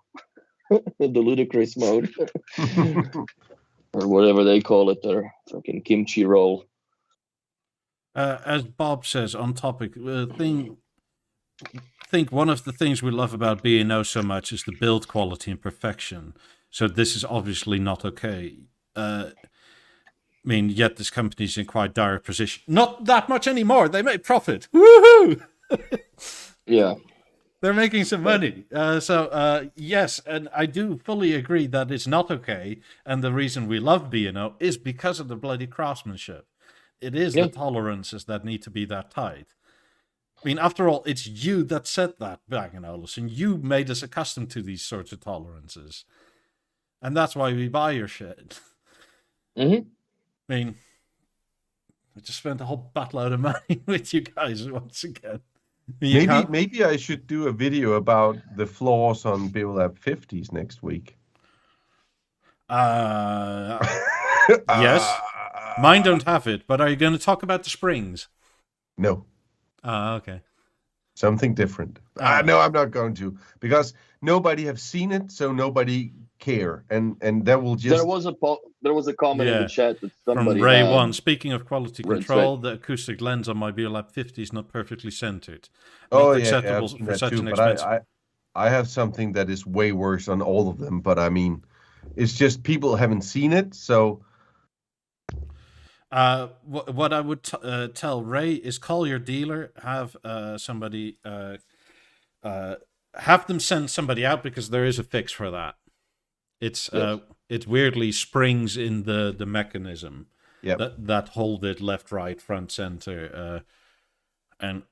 The ludicrous mode, or whatever they call it. Their fucking kimchi roll.
As Bob says on topic, think one of the things we love about B&O so much is the build quality and perfection. So this is obviously not okay. I mean, yet this company's in quite dire position. Not that much anymore. They made profit. Woohoo!
Yeah.
They're making some money. Yes, and I do fully agree that it's not okay. And the reason we love B&O is because of the bloody craftsmanship. It is the tolerances that need to be that tight. I mean, after all, it's you that said that back in Olufsen. You made us accustomed to these sorts of tolerances. And that's why we buy your shit.
Mm-hmm.
I mean, I just spent a whole buttload of money with you guys once again.
Maybe I should do a video about the flaws on BeoLab 50s next week.
Yes. Mine don't have it, but are you going to talk about the springs?
No.
Okay.
Something different. No, I'm not going to, because nobody have seen it, so nobody care, and that will just.
There was a comment in the chat that somebody
from Ray One. Speaking of quality control, the acoustic lens on my BeoLab 50 is not perfectly centered. Not acceptable for such an expensive.
But I have something that is way worse on all of them. But I mean, it's just people haven't seen it, so.
What I would tell Ray is call your dealer, have somebody have them send somebody out, because there is a fix for that. It's it weirdly springs in the mechanism that hold it left, right, front, center, and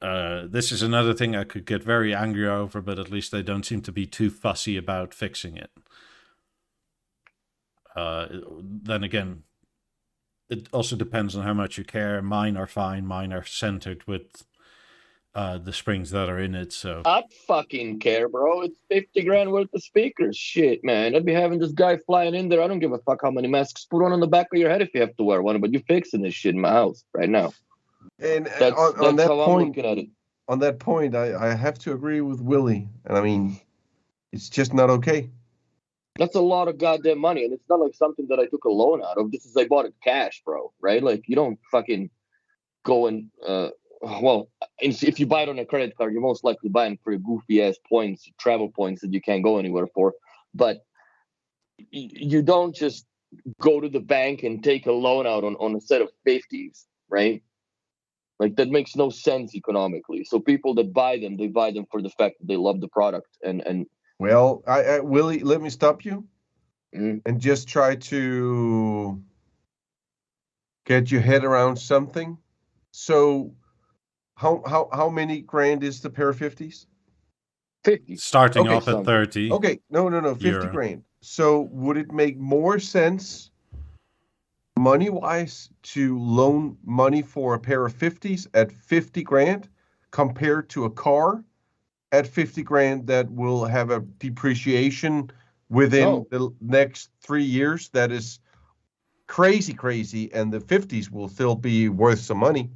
this is another thing I could get very angry over, but at least they don't seem to be too fussy about fixing it. Then again, it also depends on how much you care. Mine are fine. Mine are centered with the springs that are in it. So
I fucking care, bro. It's 50 grand worth of speakers. Shit, man. I'd be having this guy flying in there. I don't give a fuck how many masks put on the back of your head if you have to wear one, but you're fixing this shit in my house right now.
And
that's
on that
how
point,
I'm looking at it.
On that point, I have to agree with Willie. And I mean, it's just not okay.
That's a lot of goddamn money, and it's not like something that I took a loan out of. This is, I bought it cash, bro, right? Like, you don't fucking go and, well, if you buy it on a credit card, you're most likely buying for goofy-ass points, travel points that you can't go anywhere for. But you don't just go to the bank and take a loan out on a set of 50s, right? Like, that makes no sense economically. So people that buy them, they buy them for the fact that they love the product, and
well, Willie, let me stop you and just try to get your head around something. So, how many grand is the pair of 50s?
50.
Starting off at 30.
Okay, no, 50 grand. So, would it make more sense, money-wise, to loan money for a pair of 50s at 50 grand compared to a car at 50 grand that will have a depreciation within the next 3 years that is crazy, and the 50s will still be worth some money?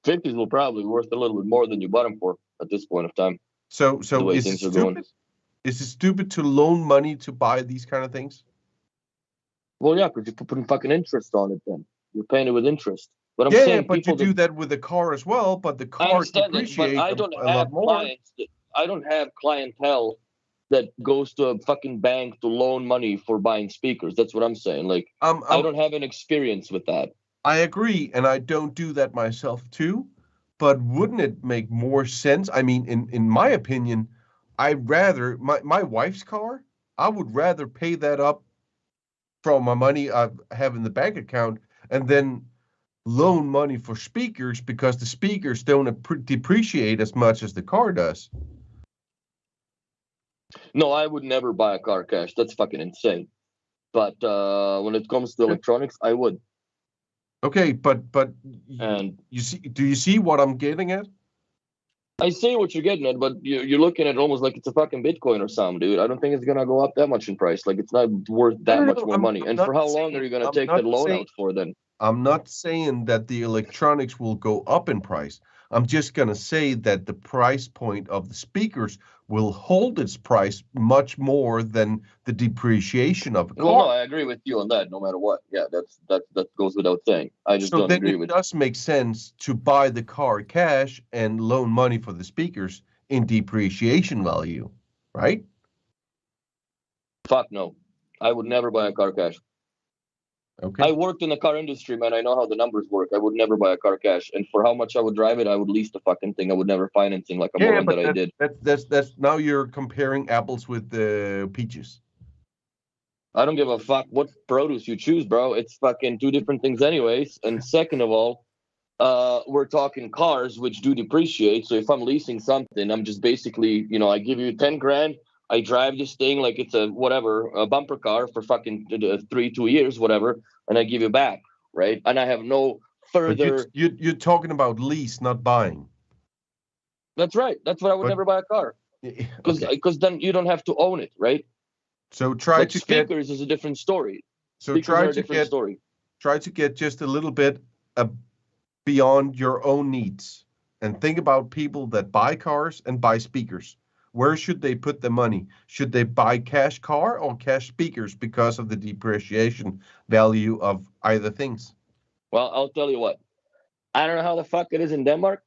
50s will probably be worth a little bit more than you bought them for at this point of time.
So is it stupid? Is it stupid to loan money to buy these kind of things?
Well, yeah, because you're putting fucking interest on it then. You're paying it with interest. But I'm saying,
but you do that with the car as well, but the car depreciates a lot more.
I don't have clientele that goes to a fucking bank to loan money for buying speakers. That's what I'm saying. Like, I don't have an experience with that.
I agree, and I don't do that myself too. But wouldn't it make more sense? I mean, in my opinion, I'd rather, my wife's car, I would rather pay that up from my money I have in the bank account and then loan money for speakers, because the speakers don't depreciate as much as the car does.
No, I would never buy a car cash. That's fucking insane. But when it comes to electronics, I would.
Okay, but you see, do you see what I'm getting at?
I see what you're getting at, but you're looking at it almost like it's a fucking Bitcoin or something, dude. I don't think it's gonna go up that much in price. Like, it's not worth that much more money. And for how long are you gonna take that loan out for then?
I'm not saying that the electronics will go up in price. I'm just going to say that the price point of the speakers will hold its price much more than the depreciation of a car.
Well, no, I agree with you on that. No matter what, yeah, that goes without saying. I just
So
don't
then
agree
it
with.
does make sense to buy the car cash and loan money for the speakers in depreciation value, right?
Fuck no, I would never buy a car cash.
Okay.
I worked in the car industry, man. I know how the numbers work. I would never buy a car cash, and for how much I would drive it, I would lease the fucking thing. I would never financing like a moron
but
that I did.
that's now you're comparing apples with peaches.
I don't give a fuck what produce you choose, bro. It's fucking two different things, anyways. And second of all, we're talking cars which do depreciate. So if I'm leasing something, I'm just basically, I give you 10 grand. I drive this thing like it's a bumper car for fucking 2 years, whatever, and I give you back, right? And I have no further.
But you're talking about lease, not buying.
That's right. That's why I would never buy a car, because then you don't have to own it, right?
So speakers
is a different story.
So
speakers
try to get just a little bit beyond your own needs, and think about people that buy cars and buy speakers. Where should they put the money? Should they buy cash car or cash speakers because of the depreciation value of either things?
Well, I'll tell you what. I don't know how the fuck it is in Denmark,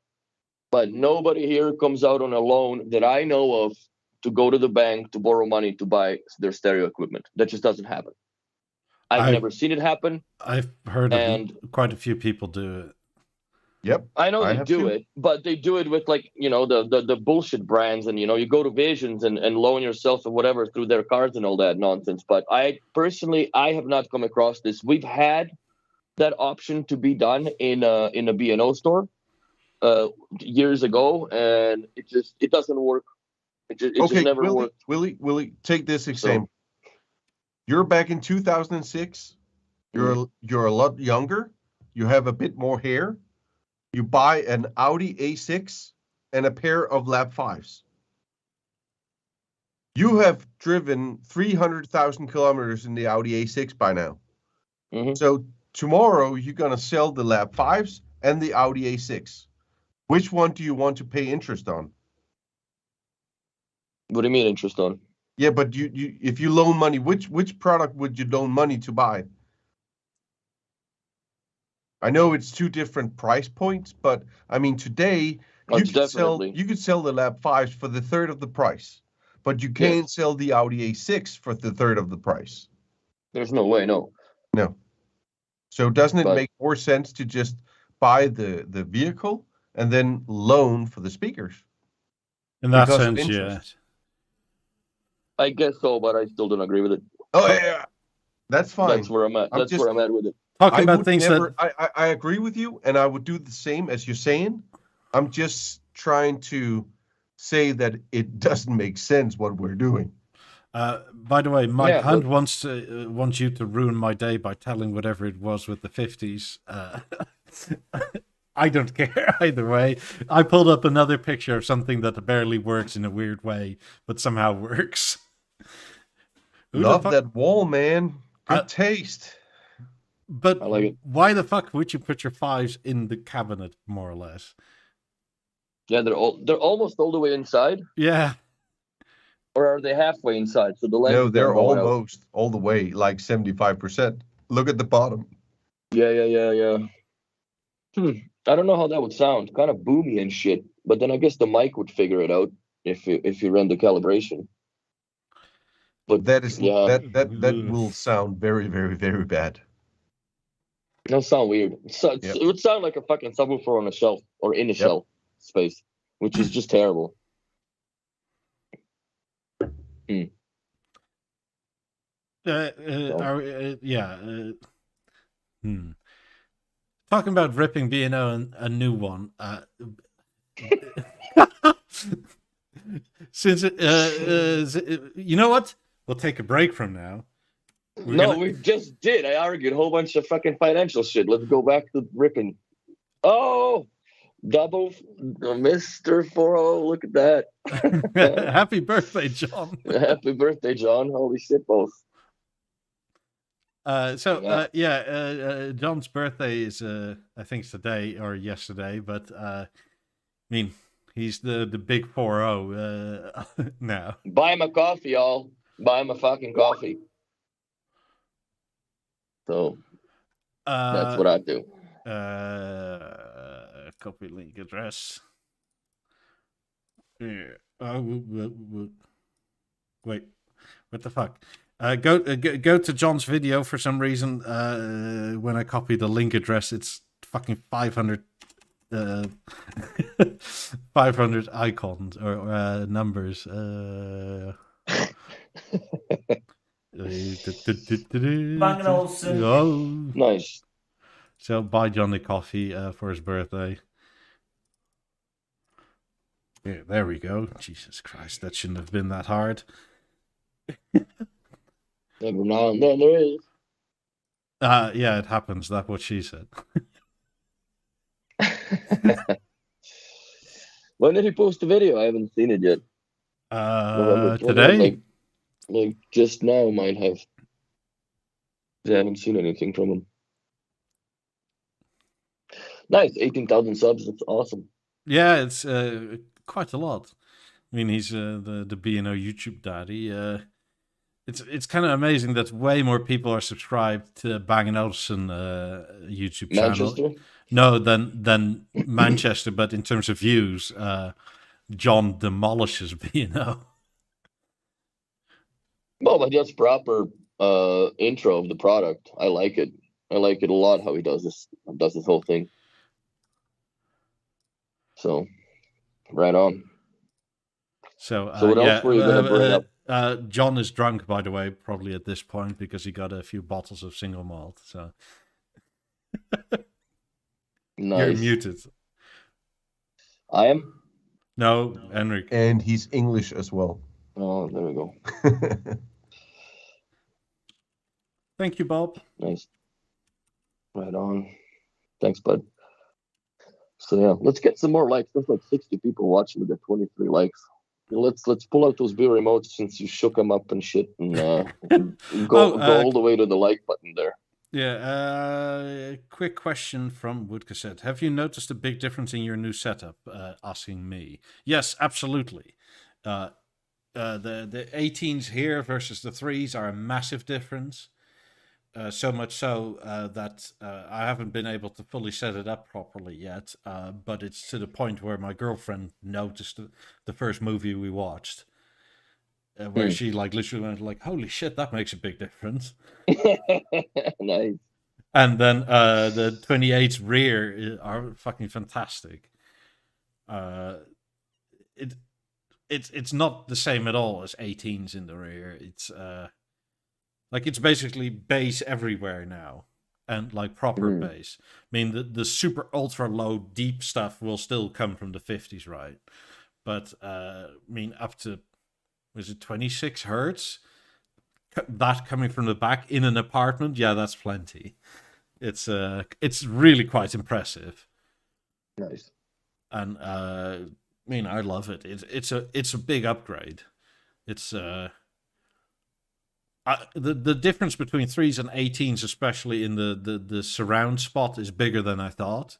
but nobody here comes out on a loan that I know of to go to the bank to borrow money to buy their stereo equipment. That just doesn't happen. I've never seen it happen.
I've heard of quite a few people do it.
Yep.
I know they do it, but they do it with the bullshit brands, and you go to Visions and loan yourself or whatever through their cards and all that nonsense. But I have not come across this. We've had that option to be done in a B&O store years ago, and it doesn't work. It just never worked.
Willie, take this example. You're back in 2006. You're a lot younger. You have a bit more hair. You buy an Audi A6 and a pair of Lab 5s. You have driven 300,000 kilometers in the Audi A6 by now.
Mm-hmm.
So tomorrow you're going to sell the Lab 5s and the Audi A6. Which one do you want to pay interest on?
What do you mean interest on?
Yeah, but you if you loan money, which product would you loan money to buy? I know it's two different price points, but I mean today you could sell the Lab 5s for the third of the price, but you can't sell the Audi A6 for the third of the price.
There's no way, no.
So doesn't it make more sense to just buy the vehicle and then loan for the speakers?
In that sense, yeah.
I guess so, but I still don't agree with it.
Oh yeah, that's fine.
That's where I'm at. Where I'm at with it.
Talking about things
I agree with you, and I would do the same as you're saying. I'm just trying to say that it doesn't make sense what we're doing.
By the way, Mike Hunt wants you to ruin my day by telling whatever it was with the 50s. I don't care either way. I pulled up another picture of something that barely works in a weird way, but somehow works.
Love that wall, man. Good taste.
But
I like it.
Why the fuck would you put your 5s in the cabinet, more or less?
Yeah, they're almost all the way inside.
Yeah.
Or are they halfway inside? So
they're almost all the way, like 75%. Look at the bottom.
Yeah. I don't know how that would sound. Kind of boomy and shit. But then I guess the mic would figure it out if you run the calibration. But
that will sound very, very, very bad.
It'll sound weird. It would sound like a fucking subwoofer on a shelf or in a shelf space, which is just terrible.
Talking about ripping B&O a new one. Since you know what? We'll take a break from now.
We just did. I argued a whole bunch of fucking financial shit. Let's go back to ripping. Oh, double Mr. 40. Look at that.
Happy birthday, John.
Happy birthday, John. Holy shit balls.
John's birthday is I think it's today or yesterday, but mean, he's the big 4-0 now.
Buy him a coffee, y'all. Buy him a fucking coffee. So that's what I do.
Copy link address. Yeah. Wait. What the fuck? Go to John's video for some reason. When I copy the link address, it's fucking 500 500 icons or numbers.
Bang & Olufsen.
Oh.
Nice.
So buy John the coffee for his birthday. Yeah, there we go. Jesus Christ, that shouldn't have been that hard.
Every now and then there is.
Yeah, it happens. That's what she said.
When did he post the video? I haven't seen it yet.
Today?
Like just now might have. I haven't seen anything from him. Nice, 18,000 subs. That's awesome.
Yeah, it's quite a lot. I mean, he's the B&O YouTube daddy. It's kind of amazing that way more people are subscribed to Bang & Olufsen YouTube channel.
Manchester?
No, than Manchester, but in terms of views, John demolishes B&O.
Well, but that's proper intro of the product. I like it. I like it a lot how he does this whole thing. So, right on.
So
what else were you going to bring up?
John is drunk, by the way, probably at this point because he got a few bottles of single malt. So
Nice.
You're muted.
I am?
No, Henrik.
And he's English as well.
Oh, there we go.
Thank you, Bob.
Nice. Right on. Thanks, bud. So yeah, let's get some more likes. There's like 60 people watching. We got 23 likes. Let's pull out those Beoremotes since you shook them up and shit, and go all the way to the like button there.
Yeah. Quick question from Woodcassette. Have you noticed a big difference in your new setup? Asking me. Yes, absolutely. The 18s here versus the 3s are a massive difference. So much so that I haven't been able to fully set it up properly yet. But it's to the point where my girlfriend noticed the first movie we watched, where she like literally went like, "Holy shit, that makes a big difference."
Nice.
And then the 28's rear are fucking fantastic. It's not the same at all as 18s in the rear. It's like it's basically bass everywhere now, and like proper bass. I mean, the super ultra low deep stuff will still come from the 50s, right? But I mean, up to was it 26 hertz? That coming from the back in an apartment, yeah, that's plenty. It's really quite impressive.
Nice.
And I mean, I love it. It's a big upgrade. It's the difference between 3s and 18s, especially in the surround spot, is bigger than I thought.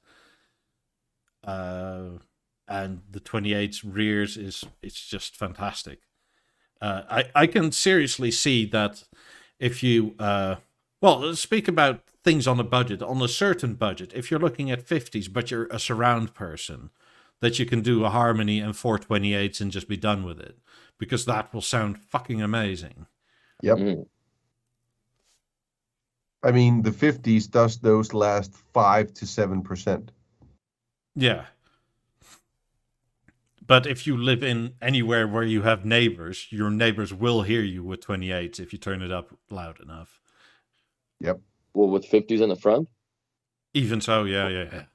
And the 28's rears it's just fantastic. I can seriously see that if you let's speak about things on a budget, on a certain budget. If you're looking at 50s, but you're a surround person, that you can do a harmony and 4 28s and just be done with it, because that will sound fucking amazing.
Yep. I mean, the 50s does those last 5 to 7%.
Yeah. But if you live in anywhere where you have neighbors, your neighbors will hear you with 28s if you turn it up loud enough.
Yep.
Well, with 50s in the front?
Even so, yeah.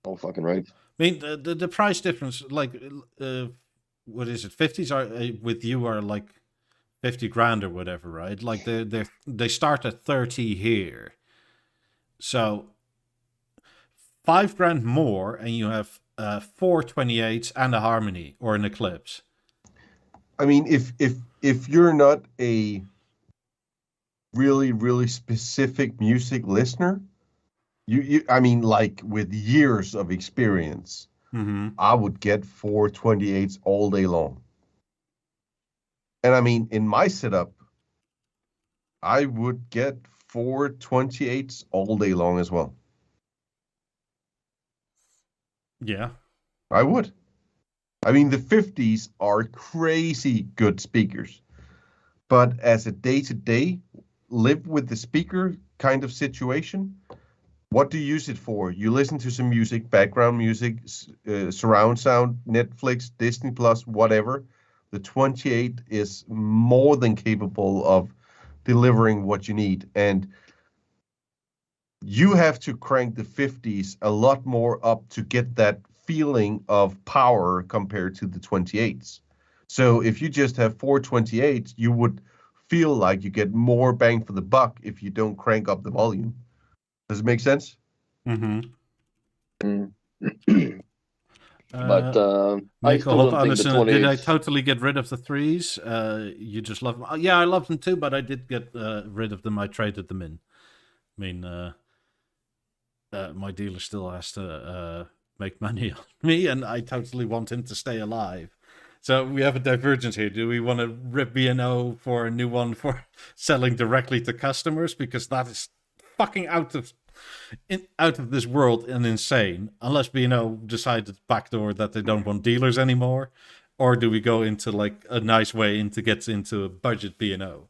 Oh, fucking right.
I mean, the price difference, like, what is it? 50s are with you are like 50 grand or whatever, right? Like they start at 30 here. So 5 grand more, and you have 4 28s and a harmony or an eclipse.
I mean, if you're not a really specific music listener, you I mean, like with years of experience, I would get 428s all day long. And I mean, in my setup, I would get 428s all day long as well.
Yeah.
I would. I mean, the 50s are crazy good speakers. But as a day-to-day, live with the speaker kind of situation, what do you use it for? You listen to some music, background music, surround sound, Netflix, Disney Plus, whatever. The 28 is more than capable of delivering what you need. And you have to crank the 50s a lot more up to get that feeling of power compared to the 28s. So if you just have 428s, you would feel like you get more bang for the buck if you don't crank up the volume. Does it make sense?
But I
Michael,
still
hold
don't
on
think
a
the
second. Did I
28s.
totally get rid of the 3s? You just love them. Yeah, I love them too, but I did get rid of them. I traded them in. I mean, my dealer still has to make money on me, and I totally want him to stay alive. So we have a divergence here. Do we want to rip B&O for a new one for selling directly to customers? Because that is fucking out of this world and insane. Unless B&O decided backdoor that they don't want dealers anymore. Or do we go into like a nice way into gets into a budget B&O?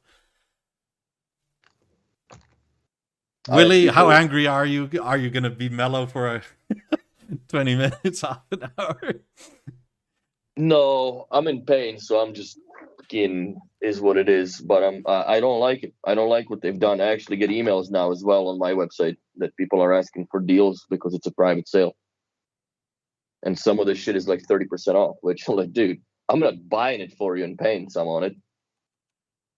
Willie, how angry are you? Are you going to be mellow for 20 minutes, half an hour?
No, I'm in pain, so I'm just fucking is what it is. But I don't like it. I don't like what they've done. I actually get emails now as well on my website that people are asking for deals because it's a private sale, and some of this shit is like 30% off. Which I'm like, dude, I'm not buying it for you and paying some on it.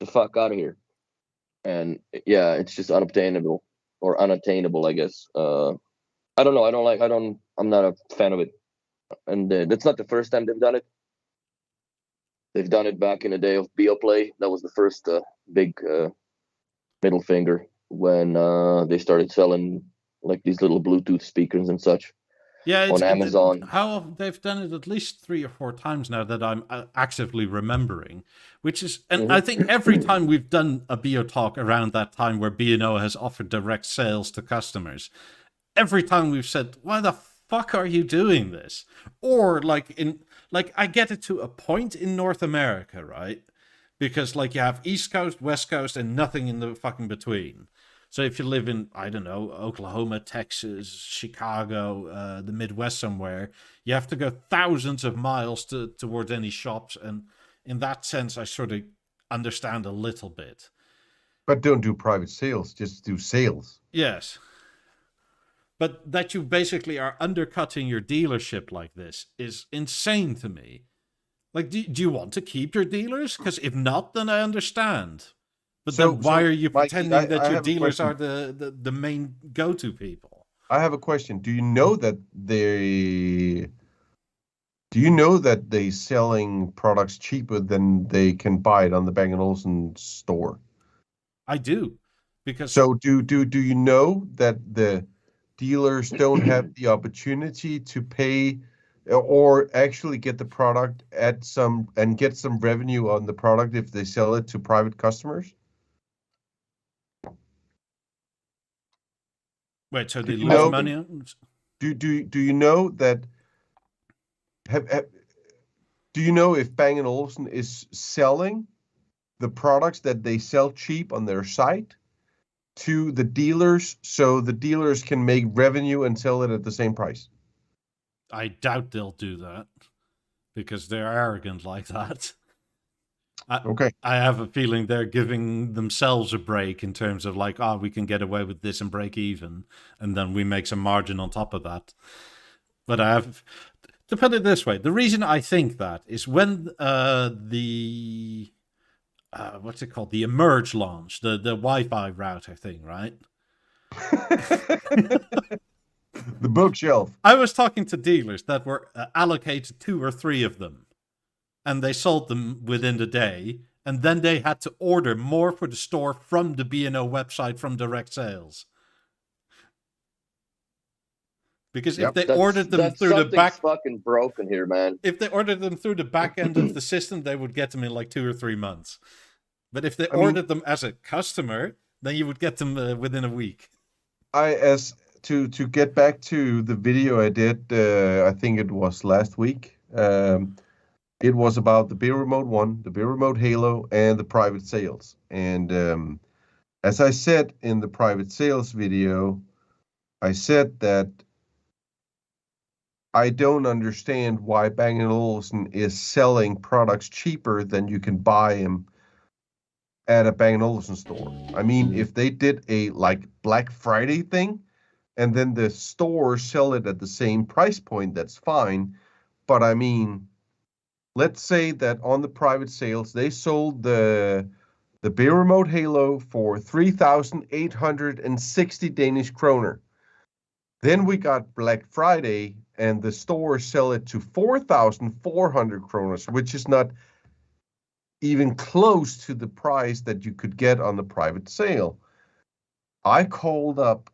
The fuck out of here. And yeah, it's just unobtainable or unattainable, I guess. I don't know. I'm not a fan of it. And that's not the first time they've done it. They've done it back in the day of BeoPlay. That was the first big middle finger when they started selling like these little Bluetooth speakers and such.
Yeah,
on Amazon.
How they've done it at least 3 or 4 times now that I'm actively remembering. Which is, and I think every time we've done a BeoTalk around that time where B&O has offered direct sales to customers, every time we've said, "Why the fuck are you doing this?" Or like I get it to a point in North America, right? Because like you have East Coast, West Coast, and nothing in the fucking between. So if you live in, I don't know, Oklahoma, Texas, Chicago, the Midwest somewhere, you have to go thousands of miles towards any shops. And in that sense, I sort of understand a little bit.
But don't do private sales, just do sales.
Yes. But that you basically are undercutting your dealership like this is insane to me. Like, do you want to keep your dealers? Because if not, then I understand. But then why are you pretending that your dealers are the main go-to people?
I have a question. Do you know that they selling products cheaper than they can buy it on the Bang & Olufsen store?
I do. Because
so do you know that the dealers don't have the opportunity to pay or actually get the product at some and get some revenue on the product if they sell it to private customers?
Wait, so they lose money on?
Do you know that? Do you know if Bang & Olufsen is selling the products that they sell cheap on their site to the dealers so the dealers can make revenue and sell it at the same price?
I doubt they'll do that because they're arrogant like that.
Okay.
I have a feeling they're giving themselves a break in terms of like, we can get away with this and break even, and then we make some margin on top of that. But to put it this way, the reason I think that is when the what's it called? The Emerge launch, the Wi-Fi router thing, right?
The bookshelf.
I was talking to dealers that were allocated 2 or 3 of them, and they sold them within the day, and then they had to order more for the store from the B&O website from direct sales. Because
Yep.
if they ordered them through the
something's
back,
fucking broken here, man.
if they ordered them through the back end of the system, they would get them in like 2 or 3 months. But if they ordered them as a customer, then you would get them within a week.
To get back to the video I did, I think it was last week. It was about the Beoremote 1, the Beoremote Halo, and the private sales. And as I said in the private sales video, I said that I don't understand why Bang & Olufsen is selling products cheaper than you can buy them at a Bang & Olufsen store. I mean, if they did a like Black Friday thing, and then the stores sell it at the same price point, that's fine. But I mean, let's say that on the private sales, they sold the Beoremote Halo for 3,860 Danish kroner. Then we got Black Friday, and the stores sell it to 4,400 kroner, which is not even close to the price that you could get on the private sale. I called up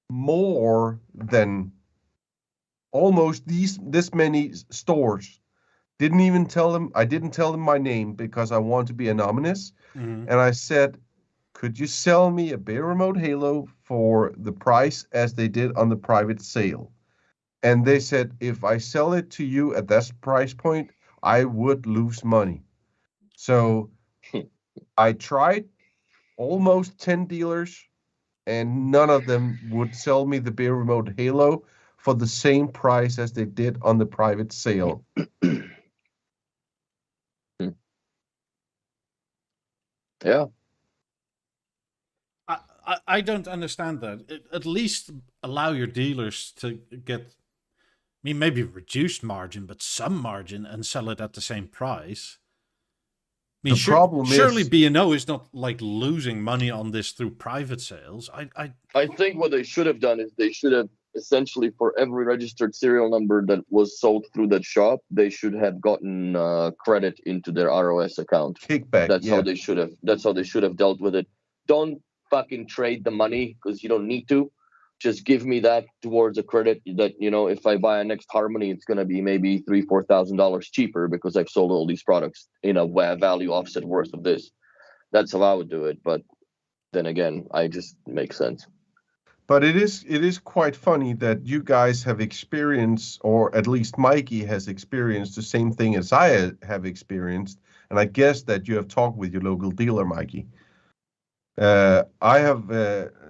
more than almost this many stores. Didn't even tell them. I didn't tell them my name because I want to be anonymous. And I said, could you sell me a Beoremote Halo for the price as they did on the private sale? And they said, if I sell it to you at that price point, I would lose money. So I tried almost 10 dealers, and none of them would sell me the Beoremote Halo for the same price as they did on the private sale.
Yeah.
I don't understand that. At least allow your dealers to get, I mean, maybe reduced margin, but some margin, and sell it at the same price. I mean, surely B&O is not like losing money on this through private sales. I
think what they should have done is they should have essentially, for every registered serial number that was sold through that shop, they should have gotten credit into their ROS account.
Kickback.
That's how they should have. That's how they should have dealt with it. Don't fucking trade the money because you don't need to. Just give me that towards a credit that, you know, if I buy a next Harmony, it's going to be maybe $3,000-$4,000 cheaper because I've sold all these products in a value offset worth of this. That's how I would do it. But then again, I just makes sense.
But it is quite funny that you guys have experienced, or at least Mikey has experienced the same thing as I have experienced. And I guess that you have talked with your local dealer, Mikey. I have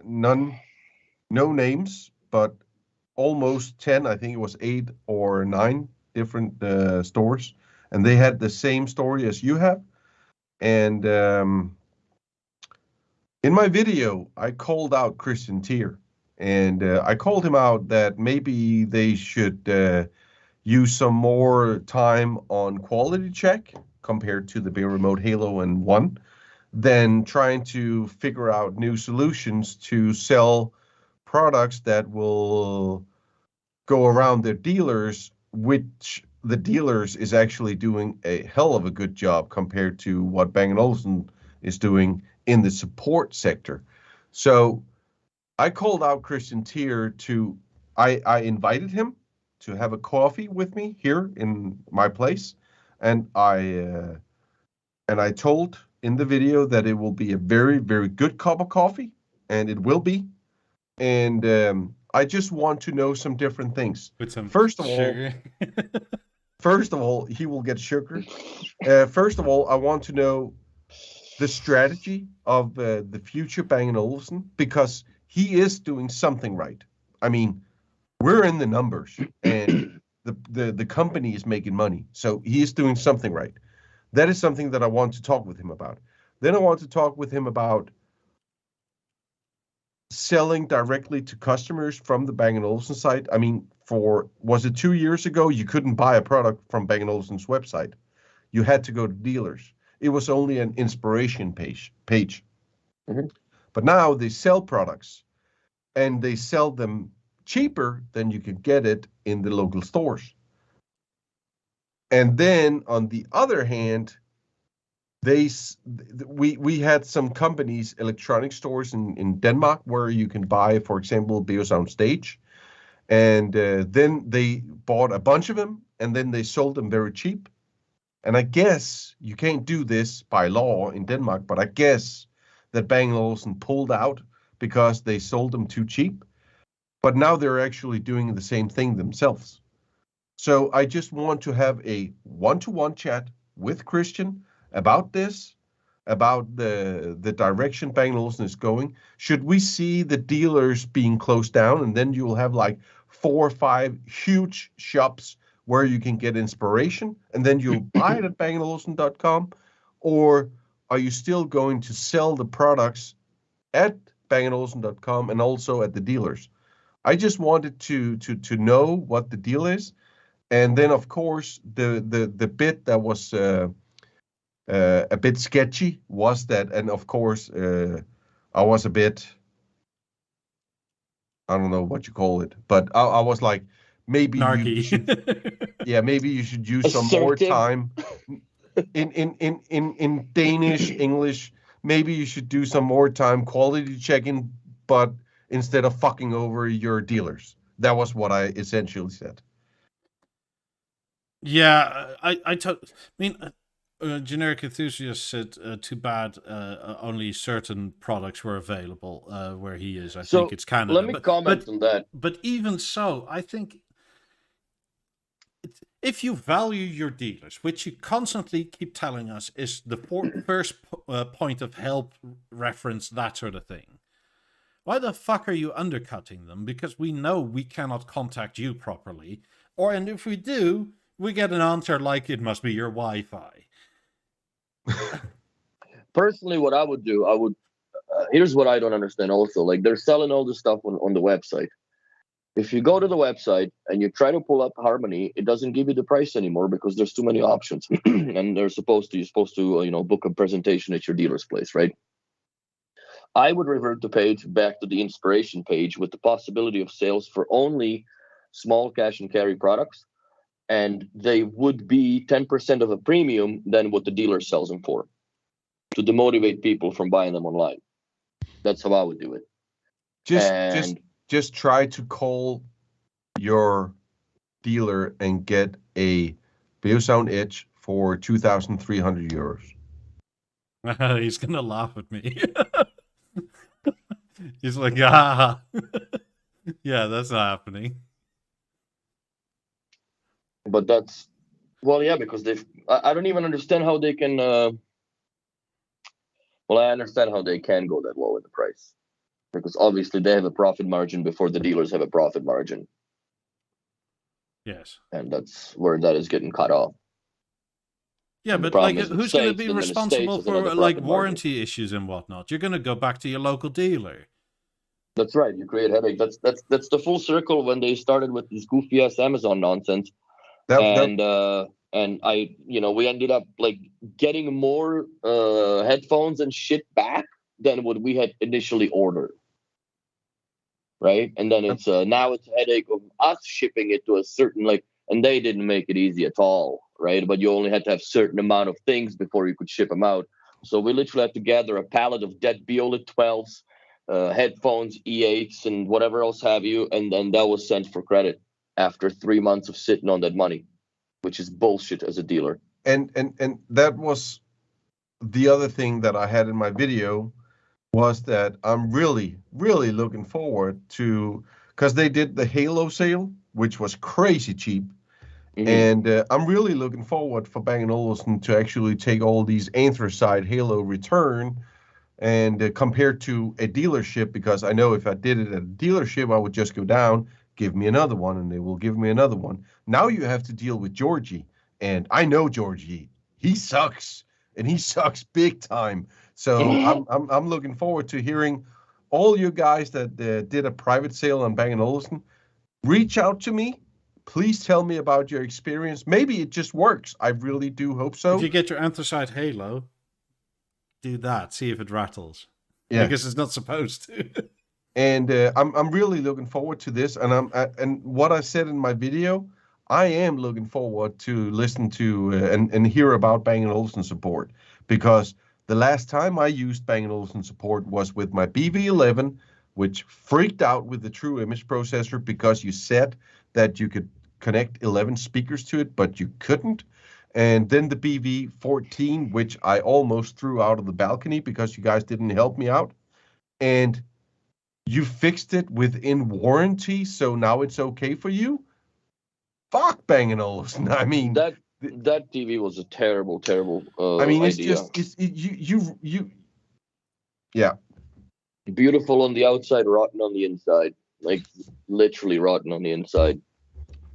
no names, but almost 10, I think it was 8 or 9 different stores. And they had the same story as you have. And in my video, I called out Christian Tier. And I called him out that maybe they should use some more time on quality check compared to the Beoremote Halo and 1 than trying to figure out new solutions to sell products that will go around their dealers, which the dealers is actually doing a hell of a good job compared to what Bang & Olufsen is doing in the support sector. So I called out Christian Tier I invited him to have a coffee with me here in my place. And I told in the video that it will be a very, very good cup of coffee, and it will be. And I just want to know some different things.
With some
First of
sugar.
all, he will get sugar. First of all, I want to know the strategy of the future Bang & Olufsen, because he is doing something right. I mean, we're in the numbers, and the company is making money, so he is doing something right. That is something that I want to talk with him about. Then I want to talk with him about selling directly to customers from the Bang & Olufsen site. I mean, was it 2 years ago, you couldn't buy a product from Bang & Olufsen's website. You had to go to dealers. It was only an inspiration page. Mm-hmm. But now they sell products, and they sell them cheaper than you can get it in the local stores. And then on the other hand, we had some companies, electronic stores in Denmark, where you can buy, for example, BeoSound Stage. And then they bought a bunch of them, and then they sold them very cheap. And I guess you can't do this by law in Denmark, but I guess that Bang & Olufsen pulled out because they sold them too cheap. But now they're actually doing the same thing themselves. So I just want to have a one-to-one chat with Christian about this, about the direction Bang & Olufsen is going. Should we see the dealers being closed down, and then you'll have like 4 or 5 huge shops where you can get inspiration, and then you'll buy it at bangandolufsen.com? Or are you still going to sell the products at bangandolufsen.com and also at the dealers? I just wanted to know what the deal is. And then, of course, the bit that was a bit sketchy was that, and of course, I was a bit, I don't know what you call it, but I was like, maybe you should, yeah, maybe you should use some more time in Danish, English. Maybe you should do some more time quality checking, but instead of fucking over your dealers. That was what I essentially said.
Yeah, I mean, Generic Enthusiast said, too bad only certain products were available where he is. I think it's Canada.
Let me comment on that.
But even so, I think if you value your dealers, which you constantly keep telling us is the first point of help, reference, that sort of thing, why the fuck are you undercutting them? Because we know we cannot contact you properly. And if we do, we get an answer like it must be your Wi-Fi.
Personally, what I would do, here's what I don't understand also. Like, they're selling all this stuff on the website. If you go to the website and you try to pull up Harmony, it doesn't give you the price anymore because there's too many options. And you're supposed to book a presentation at your dealer's place, right? I would revert the page back to the inspiration page with the possibility of sales for only small cash and carry products. And they would be 10% of a premium than what the dealer sells them for, to demotivate people from buying them online. That's how I would do it.
Just try to call your dealer and get a BeoSound Edge for 2,300 euros.
He's gonna laugh at me. He's like, yeah, that's not happening.
But that's, well, yeah, because I don't even understand how they can, I understand how they can go that low in the price. Because obviously they have a profit margin before the dealers have a profit margin.
Yes.
And that's where that is getting cut off.
Yeah, but like, who's going to be responsible for like warranty issues and whatnot? You're going to go back to your local dealer.
That's right. You create headache. That's the full circle when they started with this goofy ass Amazon nonsense. And we ended up like getting more headphones and shit back than what we had initially ordered. Right. And then it's now it's a headache of us shipping it to a certain, and they didn't make it easy at all. Right. But you only had to have certain amount of things before you could ship them out. So we literally had to gather a pallet of dead BeoLab 12s, headphones, E8s, and whatever else have you. And then that was sent for credit after 3 months of sitting on that money, which is bullshit as a dealer.
And that was the other thing that I had in my video, was that I'm really, really looking forward to, because they did the Halo sale, which was crazy cheap. Mm-hmm. And I'm really looking forward for Bang & Olufsen to actually take all these anthracite Halo return and compared to a dealership, because I know if I did it at a dealership, I would just go down, give me another one, and they will give me another one. Now you have to deal with Georgie, and I know Georgie. He sucks, and he sucks big time. So I'm looking forward to hearing all you guys that did a private sale on Bang & Olufsen. Reach out to me. Please tell me about your experience. Maybe it just works. I really do hope so.
If you get your anthracite Halo, do that. See if it rattles.
Yeah,
because it's not supposed to.
And I'm really looking forward to this. And and what I said in my video, I am looking forward to listen to and hear about Bang & Olufsen support, because the last time I used Bang & Olufsen support was with my BV11, which freaked out with the true image processor because you said that you could connect 11 speakers to it, but you couldn't. And then the BV14, which I almost threw out of the balcony because you guys didn't help me out. And you fixed it within warranty, so now it's okay for you? Fuck Bang & Olufsen. I mean,
that TV was a terrible
I mean, it's
idea.
just yeah.
Beautiful on the outside, rotten on the inside. Like literally rotten on the inside.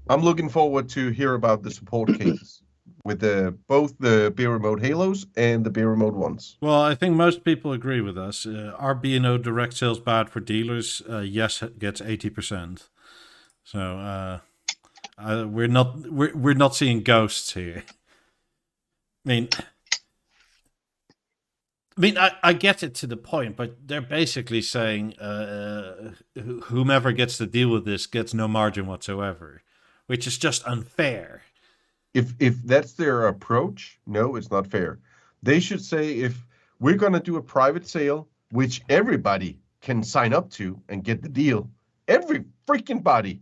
I'm looking forward to hear about the support cases with both the Beoremote Halos and the Beoremote ones.
Well, I think most people agree with us. Are B&O direct sales bad for dealers? Yes, it gets 80%. So we're not seeing ghosts here. I mean, I get it to the point, but they're basically saying whomever gets to deal with this gets no margin whatsoever, which is just unfair.
If that's their approach, no, it's not fair. They should say, if we're going to do a private sale, which everybody can sign up to and get the deal, every freaking body.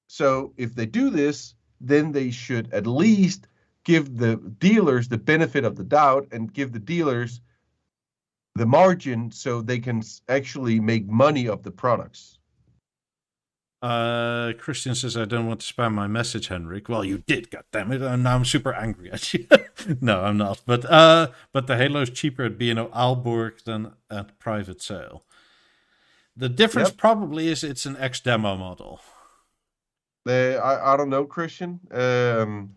So if they do this, then they should at least give the dealers the benefit of the doubt and give the dealers the margin so they can actually make money of the products.
Christian says, I don't want to spam my message, Henrik. Well, you did, goddammit. And now I'm super angry at you. No, I'm not. But the Halo's cheaper at B&O Aalborg than at private sale. The difference probably is it's an X-demo model.
I don't know, Christian.
Not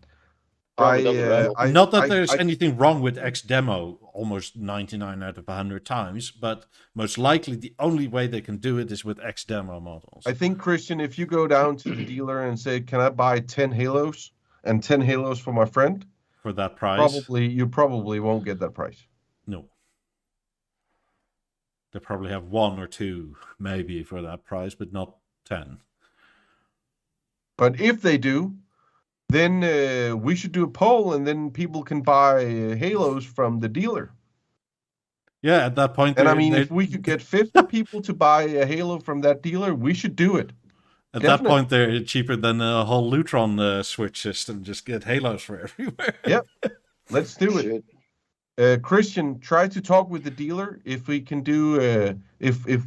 that there's anything wrong with X-demo almost 99 out of 100 times, but most likely the only way they can do it is with X-demo models.
I think, Christian, if you go down to the dealer and say, can I buy 10 Halos and 10 Halos for my friend?
For that price?
You probably won't get that price.
No. They probably have 1 or 2 maybe for that price, but not 10.
But if they do, then we should do a poll, and then people can buy Halos from the dealer.
Yeah, at that point.
And I mean, if we could get 50 people to buy a Halo from that dealer, we should do it.
At that point, they're cheaper than a whole Lutron switch system. Just get Halos for everywhere.
Yep, let's do it. Christian, try to talk with the dealer if we can do. If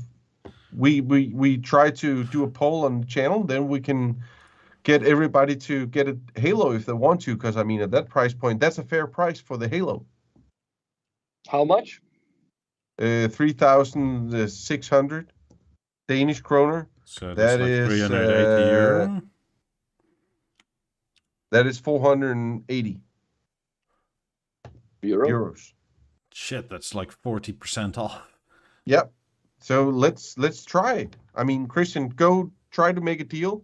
we try to do a poll on the channel, then we can get everybody to get a Halo if they want to, because I mean, at that price point, that's a fair price for the Halo.
How much?
3,600 Danish kroner.
So that is 380 euro.
That is 480 euros.
Shit, that's like 40% off.
Yep. So let's try it. I mean, Christian, go try to make a deal.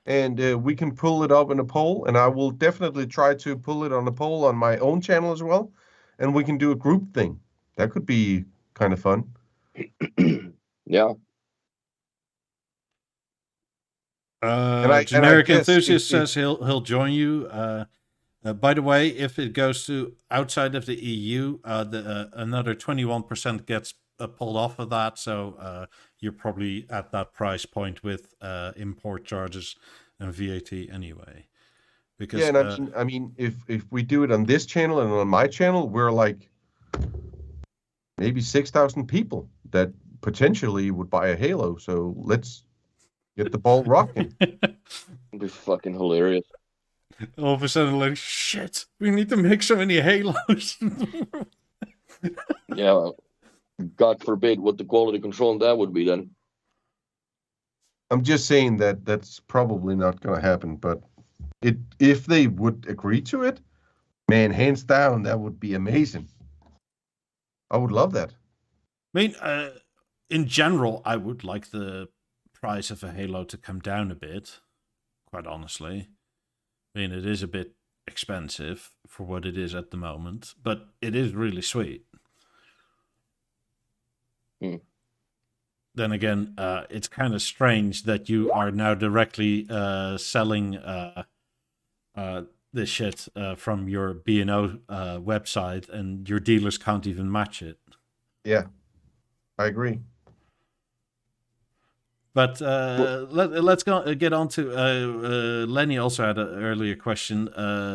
And we can pull it up in a poll, and I will definitely try to pull it on a poll on my own channel as well. And we can do a group thing. That could be kind of fun.
Yeah.
Generic Enthusiast says he'll join you. By the way, if it goes to outside of the EU, another 21% gets pulled off of that, so you're probably at that price point with import charges and VAT anyway. Because
yeah, and I mean, if we do it on this channel and on my channel, we're like maybe 6,000 people that potentially would buy a Halo. So let's get the ball rocking.
It'd be fucking hilarious.
All of a sudden, like, shit, we need to make so many Halos.
Yeah. God forbid what the quality control on that would be then.
I'm just saying that that's probably not going to happen, but if they would agree to it, man, hands down, that would be amazing. I would love that.
I mean, in general, I would like the price of a Halo to come down a bit, quite honestly. I mean, it is a bit expensive for what it is at the moment, but it is really sweet. Then again, it's kind of strange that you are now directly selling this shit from your B&O website, and your dealers can't even match it.
Yeah, I agree.
But let's get on to Lenny. Also had an earlier question.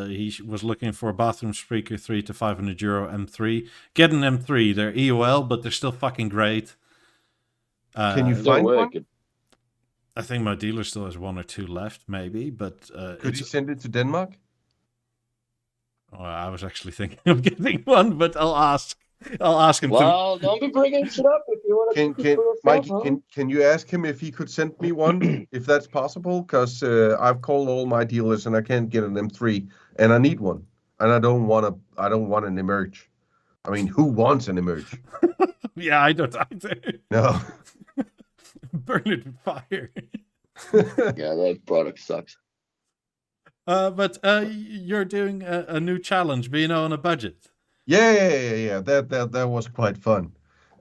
He was looking for a bathroom speaker 3 to 500 euro M3. Get an M3. They're EOL, but they're still fucking great.
Can you find one?
I think my dealer still has 1 or 2 left, maybe. But
could you send it to Denmark?
Oh, I was actually thinking of getting one, but I'll ask him.
Well, don't be bringing shit up if you want to.
Mikey, can you ask him if he could send me one, if that's possible? Because I've called all my dealers and I can't get an M3, and I need one, and I don't want an Emerge. I mean, who wants an Emerge?
Yeah, I don't either.
No.
Burn it with fire.
Yeah, that product sucks.
But you're doing a new challenge, being on a budget.
Yeah. That was quite fun.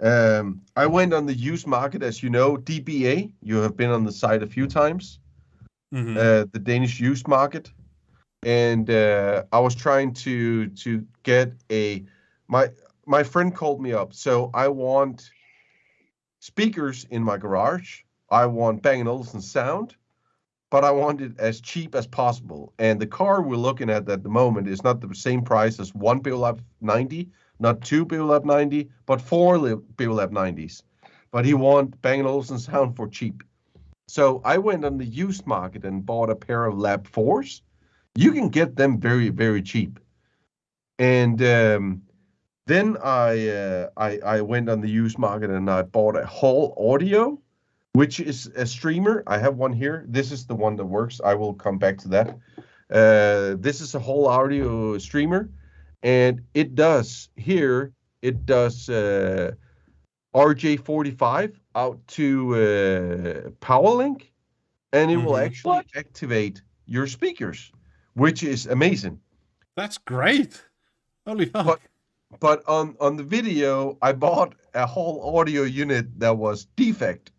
I went on the used market, as you know, DBA. You have been on the site a few times.
Mm-hmm.
The Danish used market, and I was trying to get my friend called me up. So I want speakers in my garage. I want Bang & Olufsen sound, but I want it as cheap as possible. And the car we're looking at the moment is not the same price as 1 BeoLab 90, not 2 BeoLab 90, but 4 BeoLab 90s. But he wants Bang & Olufsen sound for cheap. So I went on the used market and bought a pair of Lab 4s. You can get them very, very cheap. And then I went on the used market and I bought a Hall Audio, which is a streamer. I have one here. This is the one that works. I will come back to that. This is a Hall Audio streamer, and it does RJ45 out to PowerLink, and it will actually activate your speakers, which is amazing.
That's great. Holy fuck.
But on the video, I bought a Hall Audio unit that was defect.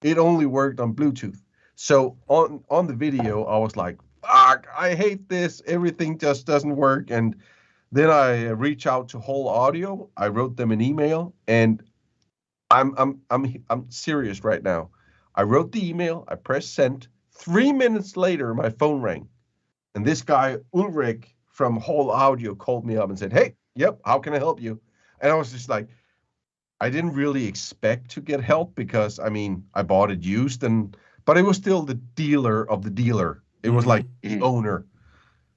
It only worked on Bluetooth. So on the video, I was like, fuck, I hate this. Everything just doesn't work. And then I reached out to Hall Audio. I wrote them an email, and I'm serious right now. I wrote the email. I pressed send. 3 minutes later, my phone rang, and this guy Ulrich from Hall Audio called me up and said, "Hey, yep, how can I help you?" And I was just like, I didn't really expect to get help because, I mean, I bought it used, but it was still the dealer of the dealer. It was like the owner.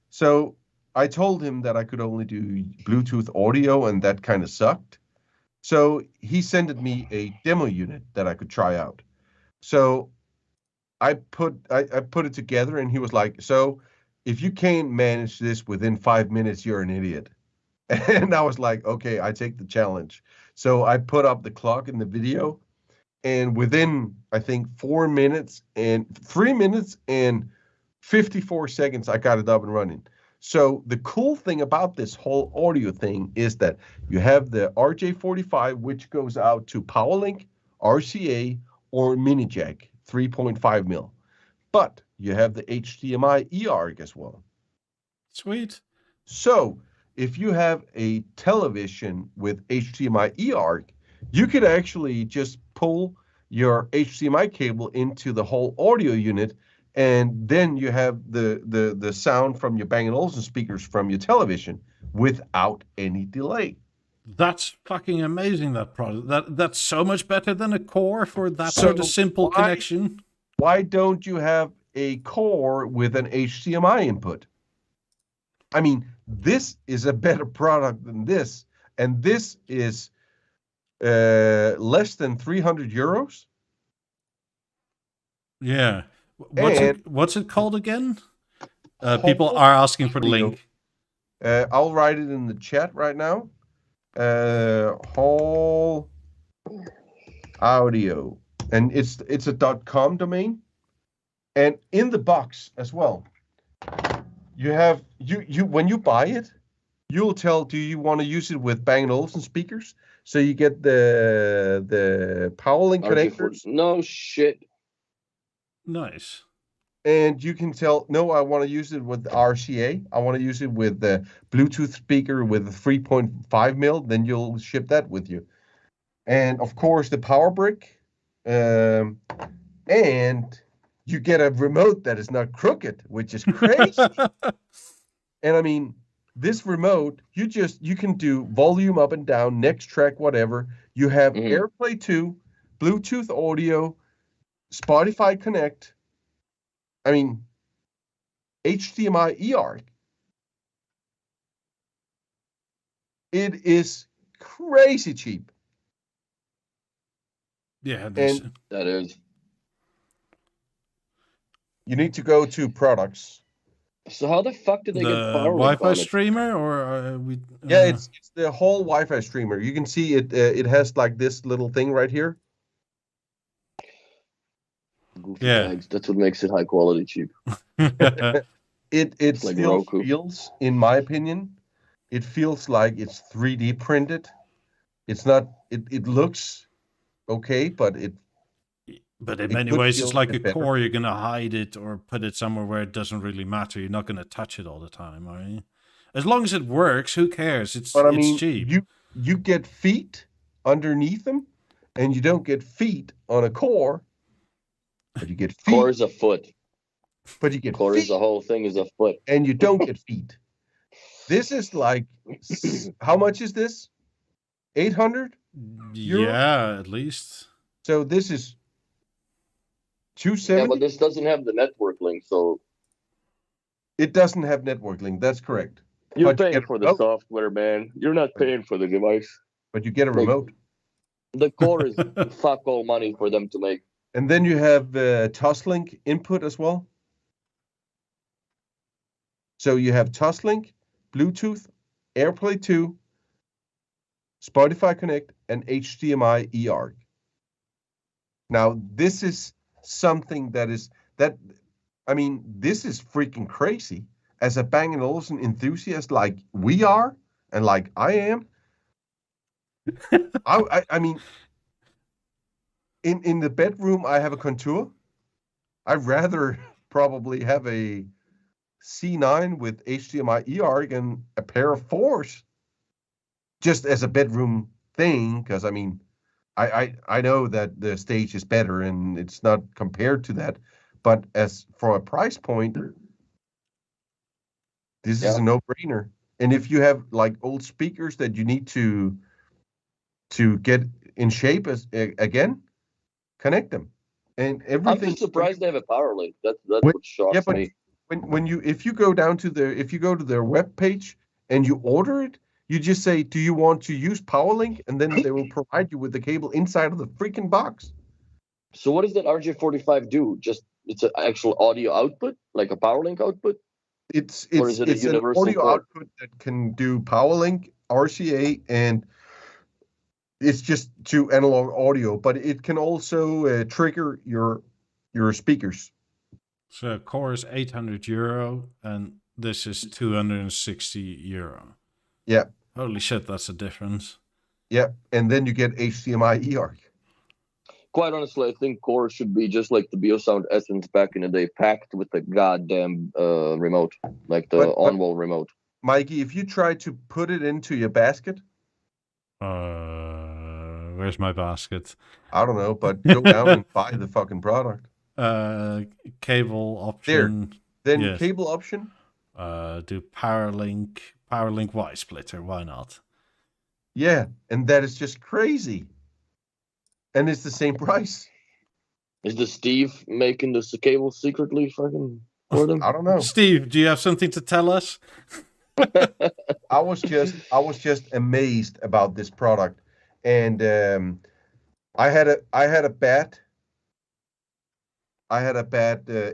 So I told him that I could only do Bluetooth audio, and that kind of sucked. So he sent me a demo unit that I could try out. So I put it together, and he was like, "So if you can't manage this within 5 minutes, you're an idiot." And I was like, okay, I take the challenge. So I put up the clock in the video, and within, I think, 3 minutes and 54 seconds, I got it up and running. So the cool thing about this whole audio thing is that you have the RJ45, which goes out to PowerLink, RCA, or mini jack, 3.5 mil. But you have the HDMI eARC as well.
Sweet.
So if you have a television with HDMI eARC, you could actually just pull your HDMI cable into the whole audio unit, and then you have the sound from your Bang & Olufsen speakers from your television without any delay.
That's fucking amazing, that product. That's so much better than a core for that sort of simple connection.
Why don't you have a core with an HDMI input? I mean, this is a better product than this, and this is less than 300 euros.
Yeah. What's it called again? People are asking for the link.
I'll write it in the chat right now. Hall Audio, and it's a .com domain, and in the box as well. You have you when you buy it, you'll tell, do you want to use it with Bang & Olufsen speakers? So you get the PowerLink connectors.
No shit.
Nice.
And you can tell, no, I want to use it with RCA. I want to use it with the Bluetooth speaker with a 3.5 mil. Then you'll ship that with you. And of course, the power brick. and you get a remote that is not crooked, which is crazy. And I mean, this remote, you can do volume up and down, next track, whatever. You have AirPlay 2, Bluetooth audio, Spotify Connect. I mean, HDMI eARC. It is crazy cheap.
Yeah,
And
that is.
You need to go to products.
So how the fuck did they get
the
power
Wi-Fi streamer, or we?
Yeah, it's the whole Wi-Fi streamer. You can see it. It has like this little thing right here.
Goofy tags. That's what makes it high quality cheap.
It
like
still
Roku.
feels, in my opinion, it feels like it's 3D printed. It's not. It looks okay, but it.
But in many ways, it's like a core. You're gonna hide it or put it somewhere where it doesn't really matter. You're not gonna touch it all the time, are you? As long as it works, who cares? It's cheap.
You get feet underneath them, and you don't get feet on a core. But you get feet.
Core is a foot.
But you get
core
feet,
is the whole thing is a foot,
and you don't get feet. This is like, how much is this? 800?
Yeah, at least.
So this is 270.
Yeah, but this doesn't have the network link, so
it doesn't have network link. That's correct.
You're paying for the software, man. You're not paying for the device.
But you get a remote.
The core is fuck all money for them to make.
And then you have Toslink input as well. So you have Toslink, Bluetooth, AirPlay 2, Spotify Connect, and HDMI eARC. Now, this is something this is freaking crazy. As a Bang & Olufsen enthusiast like we are, and like I am, I mean, in the bedroom, I have a Contour. I'd rather probably have a C9 with HDMI eARC and a pair of 4s, just as a bedroom thing. Because I mean, I know that the stage is better and it's not compared to that, but as for a price point, this is a no-brainer. And if you have like old speakers that you need to get in shape again, connect them. And everything.
I'm just surprised they have a power link. That's what shocks me.
If you go to their web page and you order it, you just say, "Do you want to use PowerLink?" And then they will provide you with the cable inside of the freaking box.
So what does that RJ45 do? It's an actual audio output, like a PowerLink output?
It's an audio output that can do PowerLink, RCA, and it's just to analog audio, but it can also trigger your speakers.
So core is €800 and this is €260.
Yeah.
Holy shit, that's a difference.
Yeah, and then you get HDMI eARC.
Quite honestly, I think core should be just like the BeoSound Essence back in the day, packed with the goddamn remote, like the on-wall remote.
Mikey, if you try to put it into your basket.
Where's my basket?
I don't know, but go down and buy the fucking product.
Cable option.
There. Then cable option.
Do PowerLink Y-splitter. Why not?
Yeah, and that is just crazy. And it's the same price.
Is the Steve making this cable secretly fucking for them?
I don't know.
Steve, do you have something to tell us?
I was just amazed about this product, and I had a bad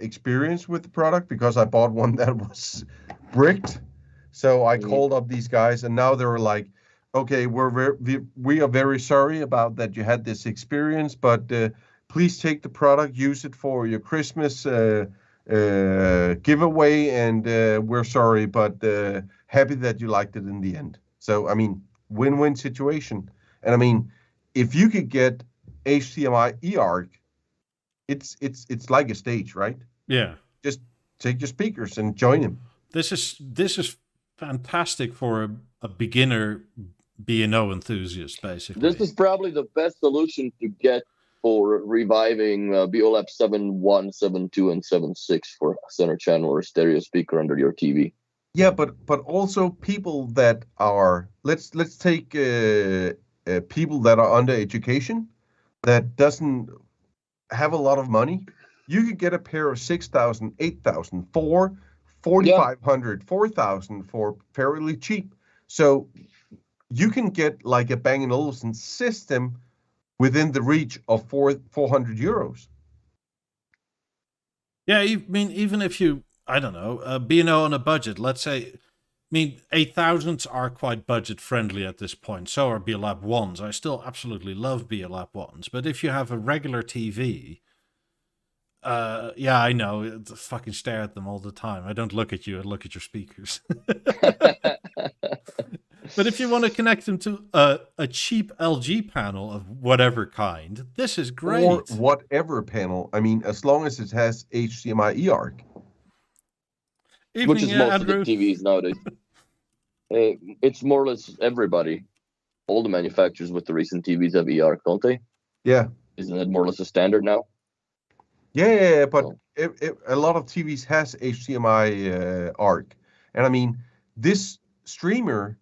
experience with the product because I bought one that was bricked. So I called up these guys, and now they were like, "Okay, we are very sorry about that you had this experience, but please take the product, use it for your Christmas giveaway, and we're sorry, but happy that you liked it in the end." So I mean, win-win situation. And I mean, if you could get HDMI eARC, it's like a stage, right?
Yeah.
Just take your speakers and join them.
This is fantastic for a beginner B&O enthusiast, basically.
This is probably the best solution to get for reviving BEOLAB 7.1, 7.2, and 7.6 for center channel or stereo speaker under your TV.
Yeah, but also people that are let's take people that are under education that doesn't have a lot of money. You could get a pair of 6,000, 8,000, 4,500, 4,000 for fairly cheap. So you can get like a Bang & Olufsen system within the reach of 400 euros.
Yeah, I mean, even if you, I don't know, B&O on a budget, let's say, I mean, 8,000s are quite budget friendly at this point. So are BeoLab 1s. I still absolutely love BeoLab 1s. But if you have a regular TV, yeah, I know, fucking stare at them all the time. I don't look at you, I look at your speakers. But if you want to connect them to a cheap LG panel of whatever kind, this is great.
Or whatever panel. I mean, as long as it has HDMI eARC.
Which is most of the TVs nowadays. It's more or less everybody. All the manufacturers with the recent TVs have eARC, don't they?
Yeah.
Isn't that more or less a standard now?
Yeah, but a lot of TVs has HDMI ARC. And I mean, this streamer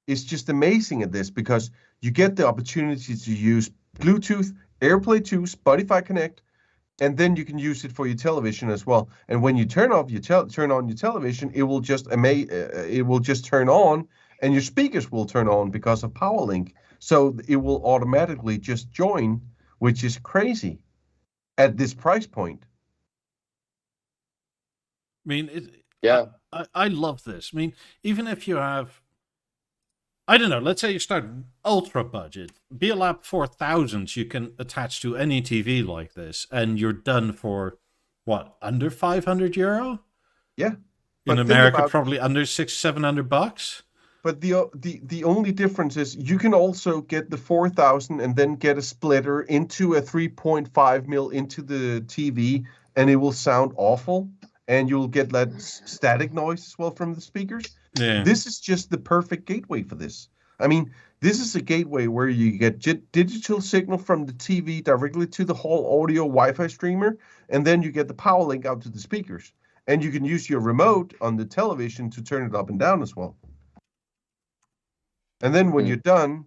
is just amazing at this because you get the opportunity to use Bluetooth, AirPlay 2, Spotify Connect, and then you can use it for your television as well. And when you turn on your television, it will just turn on, and your speakers will turn on because of PowerLink. So it will automatically just join, which is crazy at this price point.
I mean,
yeah,
I love this. I mean, even if you have, I don't know, let's say you start ultra budget, BeoLab 4000s you can attach to any TV like this, and you're done for, what, under 500 euro?
Yeah.
In America, probably under $600-700.
But the only difference is you can also get the 4000 and then get a splitter into a 3.5 mil into the TV, and it will sound awful, and you'll get that static noise as well from the speakers.
Yeah.
This is just the perfect gateway for this. I mean, this is a gateway where you get digital signal from the TV directly to the whole audio Wi-Fi streamer, and then you get the power link out to the speakers. And you can use your remote on the television to turn it up and down as well. And then when you're done,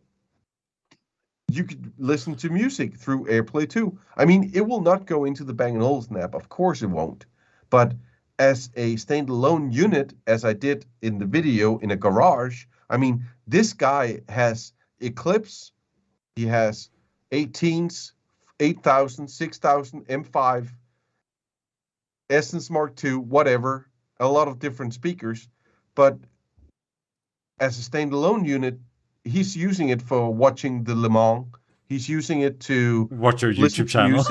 you could listen to music through AirPlay 2. I mean, it will not go into the Bang & Olufsen app. Of course it won't. But as a standalone unit, as I did in the video in a garage, I mean, this guy has Eclipse, he has 18s, 8000, 6000, M5, Essence Mark II, whatever, a lot of different speakers. But as a standalone unit, he's using it for watching the Le Mans. He's using it to
watch your YouTube channel.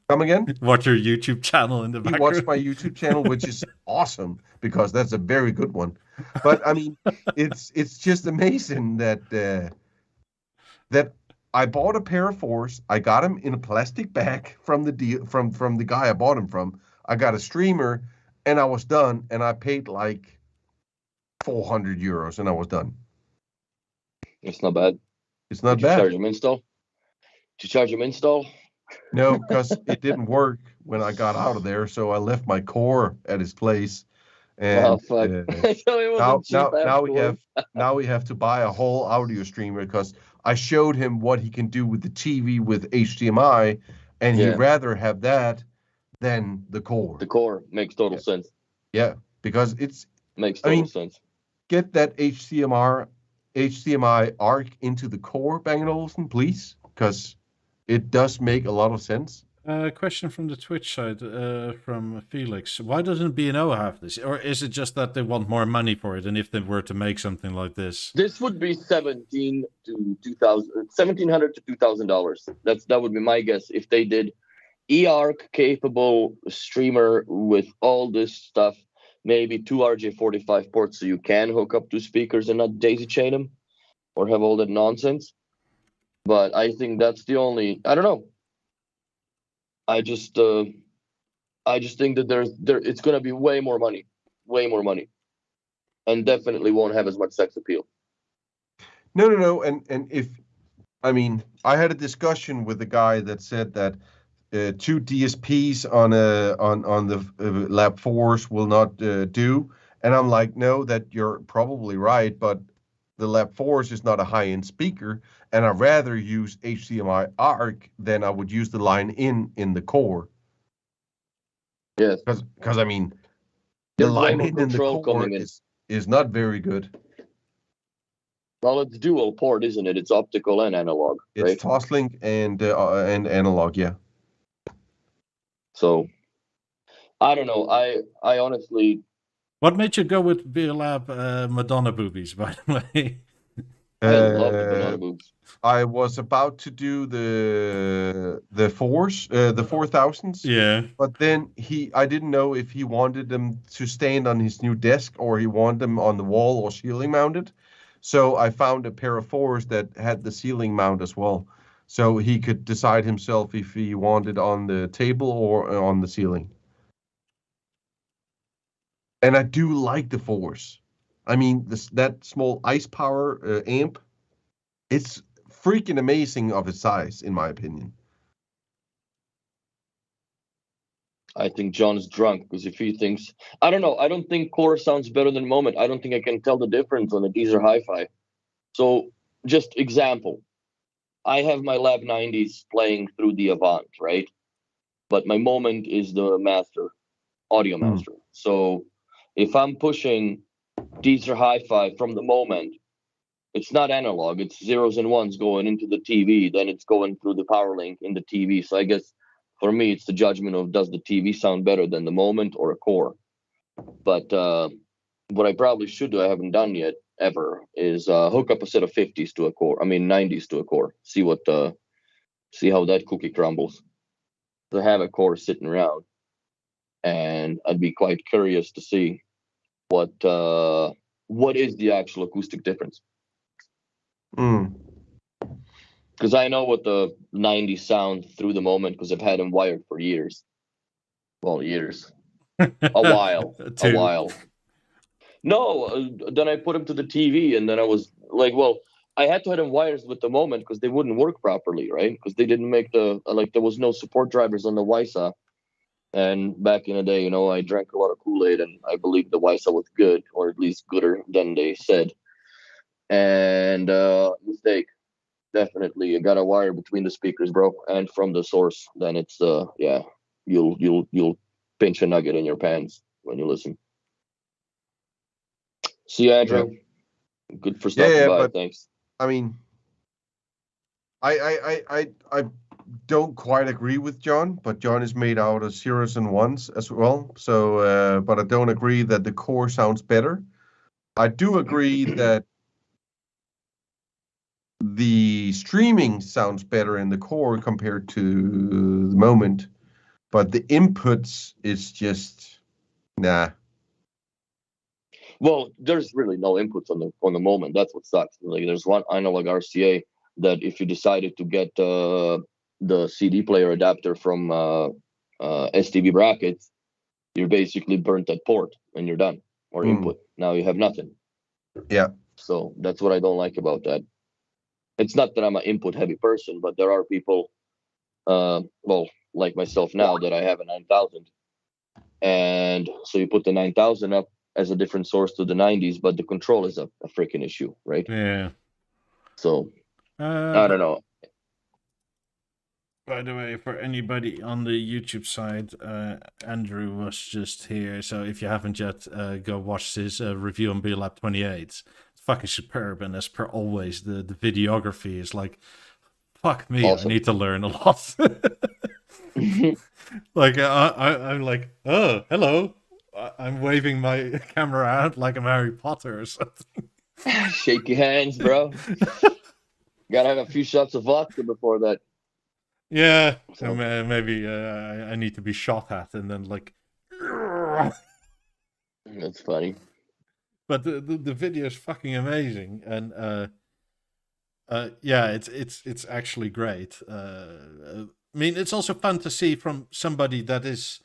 Come again?
Watch your YouTube channel in the background.
Watch my YouTube channel, which is awesome because that's a very good one. But I mean, it's just amazing that that I bought a pair of fours. I got them in a plastic bag from the guy I bought them from. I got a streamer, and I was done. And I paid like 400 euros, and I was done.
It's not bad.
It's not
Did you
bad.
charge him install? Did you charge him install?
No, because it didn't work when I got out of there, so I left my core at his place. And
oh fuck! So it wasn't
now we have to buy a whole audio streamer because I showed him what he can do with the TV with HDMI, and he'd rather have that than the core.
The core makes total sense.
Yeah, because
makes total sense.
Get that HDMI ARC into the core, Bang & Olufsen, please, because it does make a lot of sense.
Question from the Twitch side from Felix. Why doesn't B&O have this? Or is it just that they want more money for it? And if they were to make something like this?
This would be $1,700 to $2,000. That would be my guess. If they did eARC capable streamer with all this stuff, maybe 2 RJ45 ports so you can hook up 2 speakers and not daisy chain them or have all that nonsense. But I think that's the only, I don't know. I just think that it's going to be way more money, and definitely won't have as much sex appeal.
No. And if I mean, I had a discussion with a guy that said that two DSPs on the Lab 4s will not do, and I'm like, no, that you're probably right, but the Lab 4s is not a high-end speaker, and I'd rather use HDMI ARC than I would use the line in the core.
Yes.
Because I mean, the
There's way
line
more
in the
control
core
coming in.
is not very good.
Well, it's dual port, isn't it? It's optical and analog,
It's
right?
Toslink and analog, yeah.
So, I don't know. I honestly,
What made you go with BeoLab Madonna boobies, by the way?
I love the banana boobs.
I was about to do the 4000s.
Yeah.
But then I didn't know if he wanted them to stand on his new desk or he wanted them on the wall or ceiling mounted. So I found a pair of 4s that had the ceiling mount as well. So he could decide himself if he wanted on the table or on the ceiling. And I do like the 4s. I mean, that small ice power amp, it's freaking amazing of its size, in my opinion.
I think John's drunk because if he thinks, I don't know, I don't think core sounds better than moment. I don't think I can tell the difference on the Deezer Hi-Fi. So, just example, I have my Lab 90s playing through the Avant, right? But my moment is the master, audio master. So, if I'm pushing Deezer Hi-Fi from the moment, it's not analog. It's zeros and ones going into the TV. Then it's going through the power link in the TV. So I guess for me, it's the judgment of does the TV sound better than the moment or a core. But what I probably should do, I haven't done yet ever, is hook up a set of 50s to a core. I mean 90s to a core. See how that cookie crumbles. To have a core sitting around, and I'd be quite curious to see what is the actual acoustic difference. Because I know what the 90s sound through the moment because I've had them wired for years. Well, years. A while. A while. No, then I put them to the TV and then I was like, well, I had to have them wires with the moment because they wouldn't work properly, right? Because they didn't make there was no support drivers on the WISA. And back in the day, I drank a lot of Kool-Aid and I believed the WISA was good, or at least gooder than they said. And mistake. Definitely, you got a wire between the speakers, bro, and from the source. Then it's you'll pinch a nugget in your pants when you listen. See you, Andrew. Yeah. Good for stopping by. But, thanks.
I mean, I don't quite agree with John, but John is made out of zeros and ones as well. So, but I don't agree that the core sounds better. I do agree that the streaming sounds better in the core compared to the moment, but the inputs is just nah.
Well, there's really no inputs on the moment. That's what sucks. Like there's one analog RCA that if you decided to get the CD player adapter from STB brackets, you're basically burnt that port and you're done. Or input. Now you have nothing.
Yeah.
So that's what I don't like about that. It's not that I'm an input heavy person, but there are people, like myself now, that I have a 9000. And so you put the 9000 up as a different source to the 90s, but the control is a freaking issue, right?
Yeah.
So, I don't know.
By the way, for anybody on the YouTube side, Andrew was just here. So if you haven't yet, go watch his review on BEOLAB 28. It's fucking superb. And as per always, the videography is like, fuck me, awesome. I need to learn a lot. Like, I'm like, oh, hello. I'm waving my camera out like I'm Harry Potter or something.
Shake your hands, bro. Gotta have a few shots of vodka before that.
Yeah, so maybe I need to be shot at and then like.
That's funny.
But the video is fucking amazing, and yeah, it's actually great. I mean, it's also fun to see from somebody that is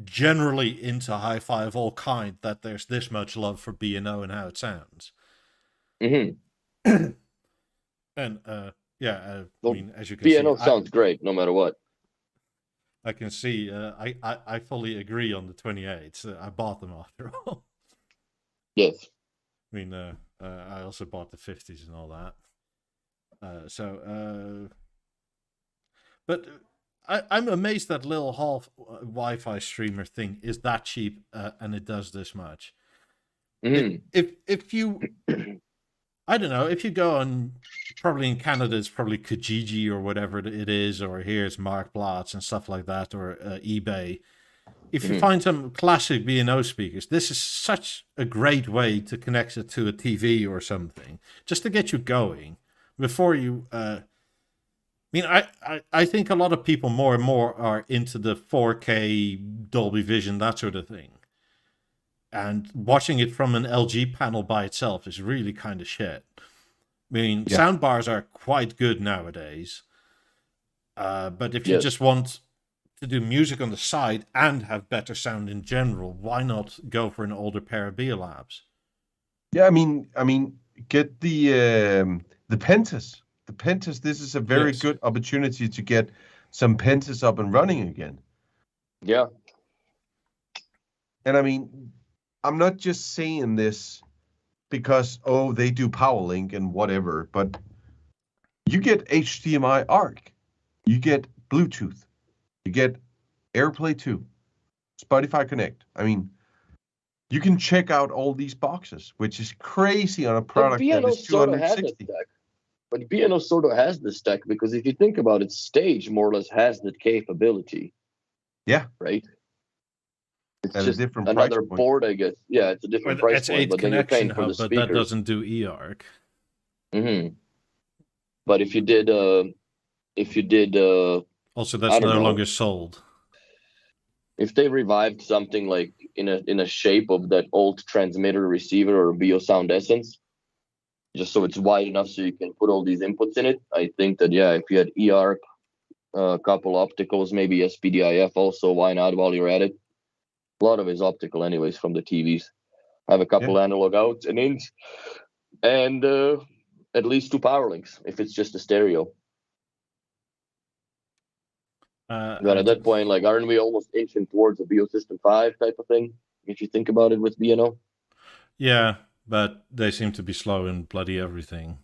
generally into hi-fi of all kind that there's this much love for B&O and how it sounds.
Mm-hmm.
And I
Well,
mean, as you can see,
piano sounds great no matter what.
I mean, as you can see,
Piano sounds great no matter what.
I can see. I fully agree on the 28s. I bought them after all.
Yes.
I mean, I also bought the 50s and all that. But I'm amazed that little half Wi-Fi streamer thing is that cheap and it does this much.
Mm.
If you, I don't know, if you go on, probably in Canada it's probably Kijiji or whatever it is, or here's Marktplaats and stuff like that, or eBay. If you find some classic B&O speakers, this is such a great way to connect it to a TV or something, just to get you going before you. I mean, I think a lot of people more and more are into the 4K Dolby Vision, that sort of thing. And watching it from an LG panel by itself is really kind of shit. I mean, sound bars are quite good nowadays. But if you just want to do music on the side and have better sound in general, why not go for an older pair of BeoLabs?
Yeah, I mean, get the Pentas. The Pentas. This is a very good opportunity to get some Pentas up and running again.
Yeah.
And I mean, I'm not just saying this because they do PowerLink and whatever, but you get HDMI ARC, you get Bluetooth, you get AirPlay 2, Spotify Connect. I mean, you can check out all these boxes, which is crazy on a product that is 260.
But B&O sort of has the stack because if you think about it, Stage more or less has that capability.
Yeah.
Right? It's
at
just
a different
another
price point.
board, I guess. Yeah, it's a different price point, but then you're paying for the
but
speakers.
that doesn't do eARC.
But if you did,
also that's no longer sold.
If they revived something like in a shape of that old transmitter receiver or BeoSound Essence, just so it's wide enough so you can put all these inputs in it, I think that if you had eARC, a couple opticals, maybe SPDIF also, why not while you're at it? A lot of it is optical anyways from the TVs. Have a couple analog outs and ins, and at least 2 power links if it's just a stereo. But at that point, like, aren't we almost inching towards a Biosystem 5 type of thing, if you think about it with B&O?
Yeah, but they seem to be slow in bloody everything.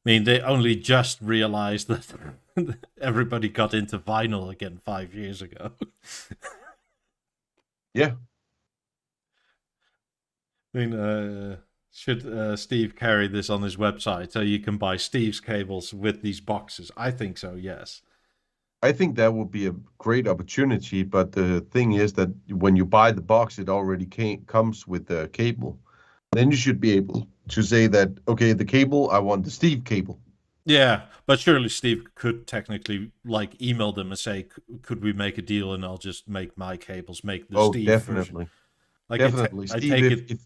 I mean, they only just realized that everybody got into vinyl again 5 years ago.
Yeah.
I mean, should Steve carry this on his website so you can buy Steve's cables with these boxes? I think so, yes.
I think that would be a great opportunity, but the thing is that when you buy the box, it already comes with the cable. Then you should be able to say that, okay, the cable, I want the Steve cable.
Yeah, but surely Steve could technically like email them and say, could we make a deal and I'll just make my cables, make the Steve
definitely.
version. Like
Definitely. Steve,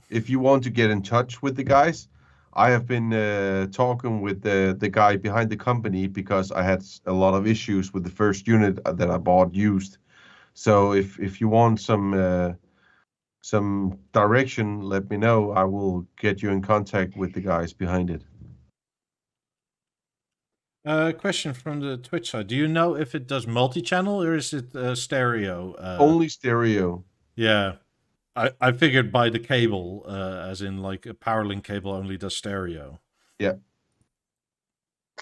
if you want to get in touch with the guys, I have been talking with the guy behind the company because I had a lot of issues with the first unit that I bought used. So if you want some direction, let me know. I will get you in contact with the guys behind it.
Question from the Twitch side. Do you know if it does multi-channel or is it stereo?
Only stereo.
Yeah. I figured by the cable, as in like a PowerLink cable only does stereo.
Yeah.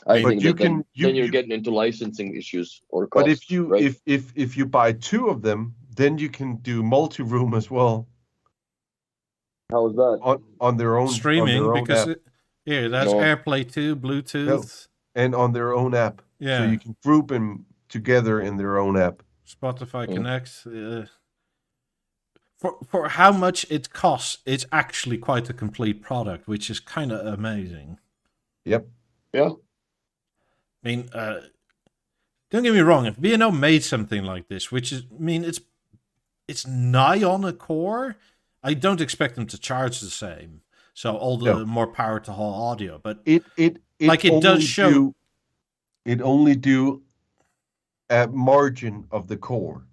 I think then you're getting into licensing issues or costs.
But if you
right?
if you buy 2 of them, then you can do multi-room as well.
How is that?
On their own
streaming,
on their own
because
app.
That's AirPlay 2, Bluetooth.
And on their own app.
Yeah.
So you can group them together in their own app.
Spotify Connect. For how much it costs, it's actually quite a complete product, which is kind of amazing.
Yep.
Yeah.
I mean, don't get me wrong. If B&O made something like this, which is, I mean, it's nigh on a core, I don't expect them to charge the same. So all the more power to Hall audio, but
it
does show.
It only do a margin of the core.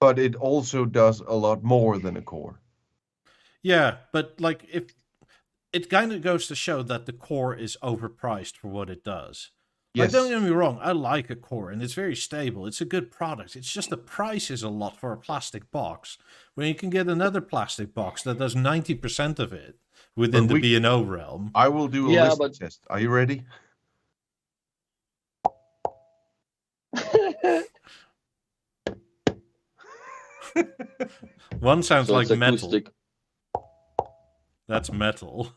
But it also does a lot more than a core.
Yeah, but like it kind of goes to show that the core is overpriced for what it does.
Yes.
Like, don't get me wrong, I like a core and it's very stable. It's a good product. It's just the price is a lot for a plastic box. When you can get another plastic box that does 90% of it within the B&O realm.
I will do a listening test. Are you ready?
One sounds
So
like
it's
metal.
acoustic.
That's metal.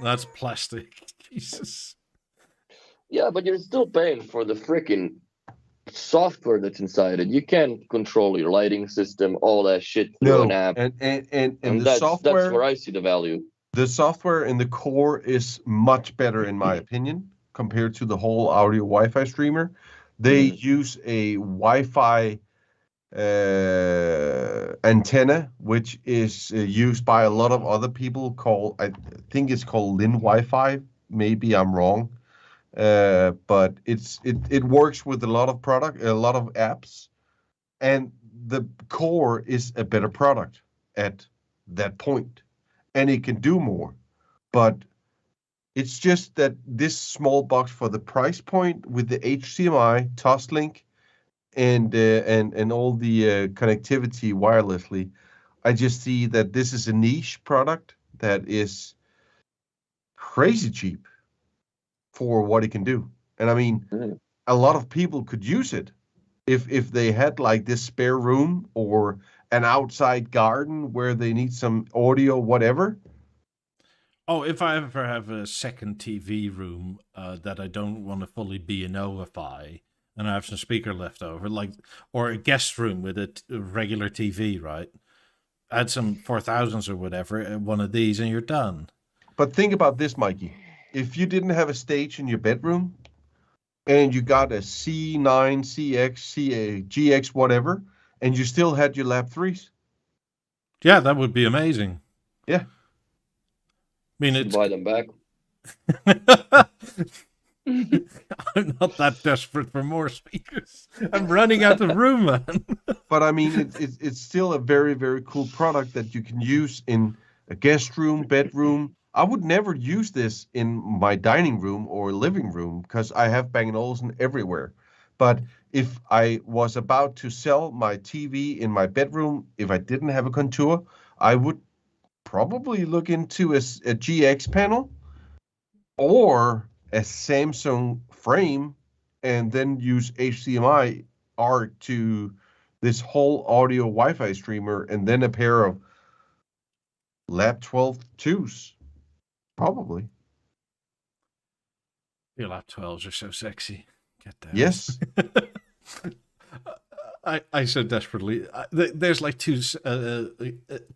That's plastic. Jesus.
Yeah, but you're still paying for the freaking software that's inside it. You can't control your lighting system, all that shit through an app.
And the
that's,
software.
That's where I see the value.
The software in the core is much better, in my opinion, compared to the whole audio Wi-Fi streamer. They use a Wi-Fi antenna, which is used by a lot of other people. I think it's called Lin Wi-Fi. Maybe I'm wrong, but it works with a lot of apps, and the core is a better product at that point, and it can do more. But it's just that this small box for the price point with the HDMI, Toslink, and all the connectivity wirelessly, I just see that this is a niche product that is crazy cheap for what it can do. And I mean, a lot of people could use it if they had like this spare room or an outside garden where they need some audio, whatever.
Oh, if I ever have a second TV room that I don't want to fully B&Oify, and I have some speaker left over, like, or a guest room with a regular TV, right? Add some 4000s or whatever, one of these, and you're done.
But think about this, Mikey. If you didn't have a stage in your bedroom, and you got a C9, CX, GX, whatever, and you still had your Lab 3s.
Yeah, that would be amazing.
Yeah.
I mean, it's...
Buy them back.
I'm not that desperate for more speakers. I'm running out of room, man.
But I mean, it's still a very, very cool product that you can use in a guest room, bedroom. I would never use this in my dining room or living room because I have Bang & Olufsen everywhere. But if I was about to sell my TV in my bedroom, if I didn't have a Contour, I would probably look into a GX panel or a Samsung frame and then use HDMI ARC to this whole audio Wi-Fi streamer and then a pair of Lab 12 2s. Probably.
Your Lab 12s are so sexy. Get down.
Yes.
I so desperately... there's like two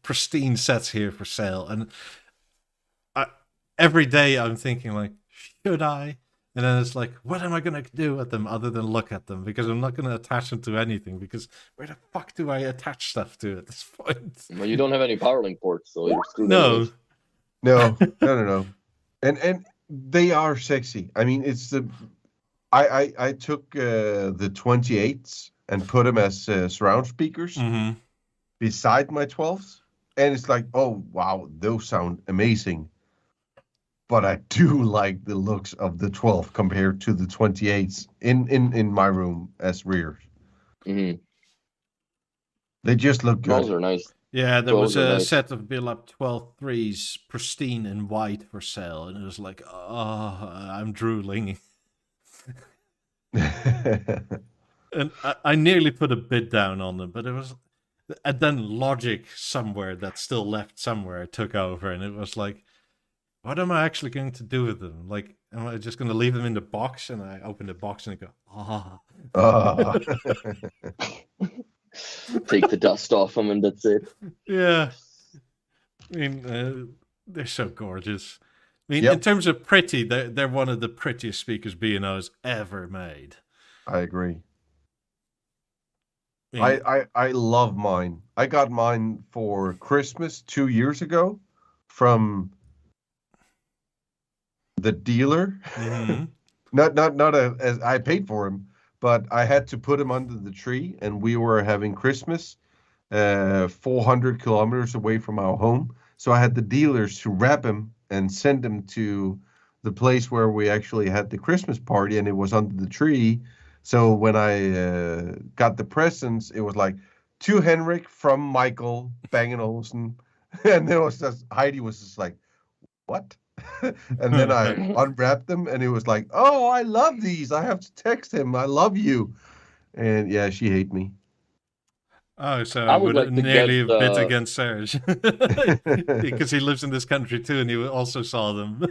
pristine sets here for sale. And every day I'm thinking like, should I? And then it's like, what am I going to do with them other than look at them? Because I'm not going to attach them to anything. Because where the fuck do I attach stuff to at this point?
Well, you don't have any power link ports, so you're screwed.
No.
No. And they are sexy. I mean, it's the... I took the 28s and put them as surround speakers beside my 12s. And it's like, oh, wow, those sound amazing. But I do like the looks of the 12 compared to the 28s in my room as rears.
Mm-hmm.
They just look good.
Those are nice.
Yeah, there was a set of BeoLab 12 3s, pristine in white for sale. And it was like, oh, I'm drooling. And I nearly put a bid down on them, but it was... And then logic somewhere that's still left somewhere took over. And it was like, what am I actually going to do with them? Like, am I just going to leave them in the box? And I open the box and I go,
Take the dust off them and that's it.
Yeah. I mean, they're so gorgeous. I mean, in terms of pretty, they're one of the prettiest speakers B&O's ever made.
I agree. I love mine. I got mine for Christmas 2 years ago from the dealer.
Mm-hmm.
not as I paid for him, but I had to put him under the tree, and we were having Christmas 400 kilometers away from our home. So I had the dealers to wrap them and send them to the place where we actually had the Christmas party, and it was under the tree. So when I got the presents, it was like, to Henrik from Michael Bang & Olufsen. And there was just, Heidi was just like, what? And then I unwrapped them, and it was like, oh, I love these. I have to text him. I love you. And yeah, she hate me.
Oh, so
I
I
would
would
like to
nearly
get,
a bit against Serge. Because he lives in this country too, and he also saw them.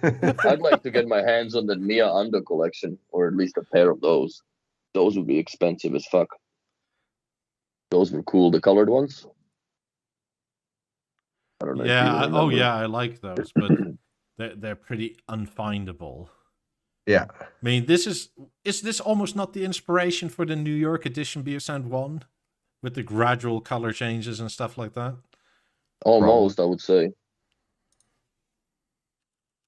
I'd like to get my hands on the Mia Ando collection, or at least a pair of those. Those would be expensive as fuck. Those were cool, the colored ones. I don't know if you remember.
oh yeah, I like those, but they're pretty unfindable.
Yeah.
I mean, is this almost not the inspiration for the New York edition Biosound 1? With the gradual color changes and stuff like that?
Almost, I would say.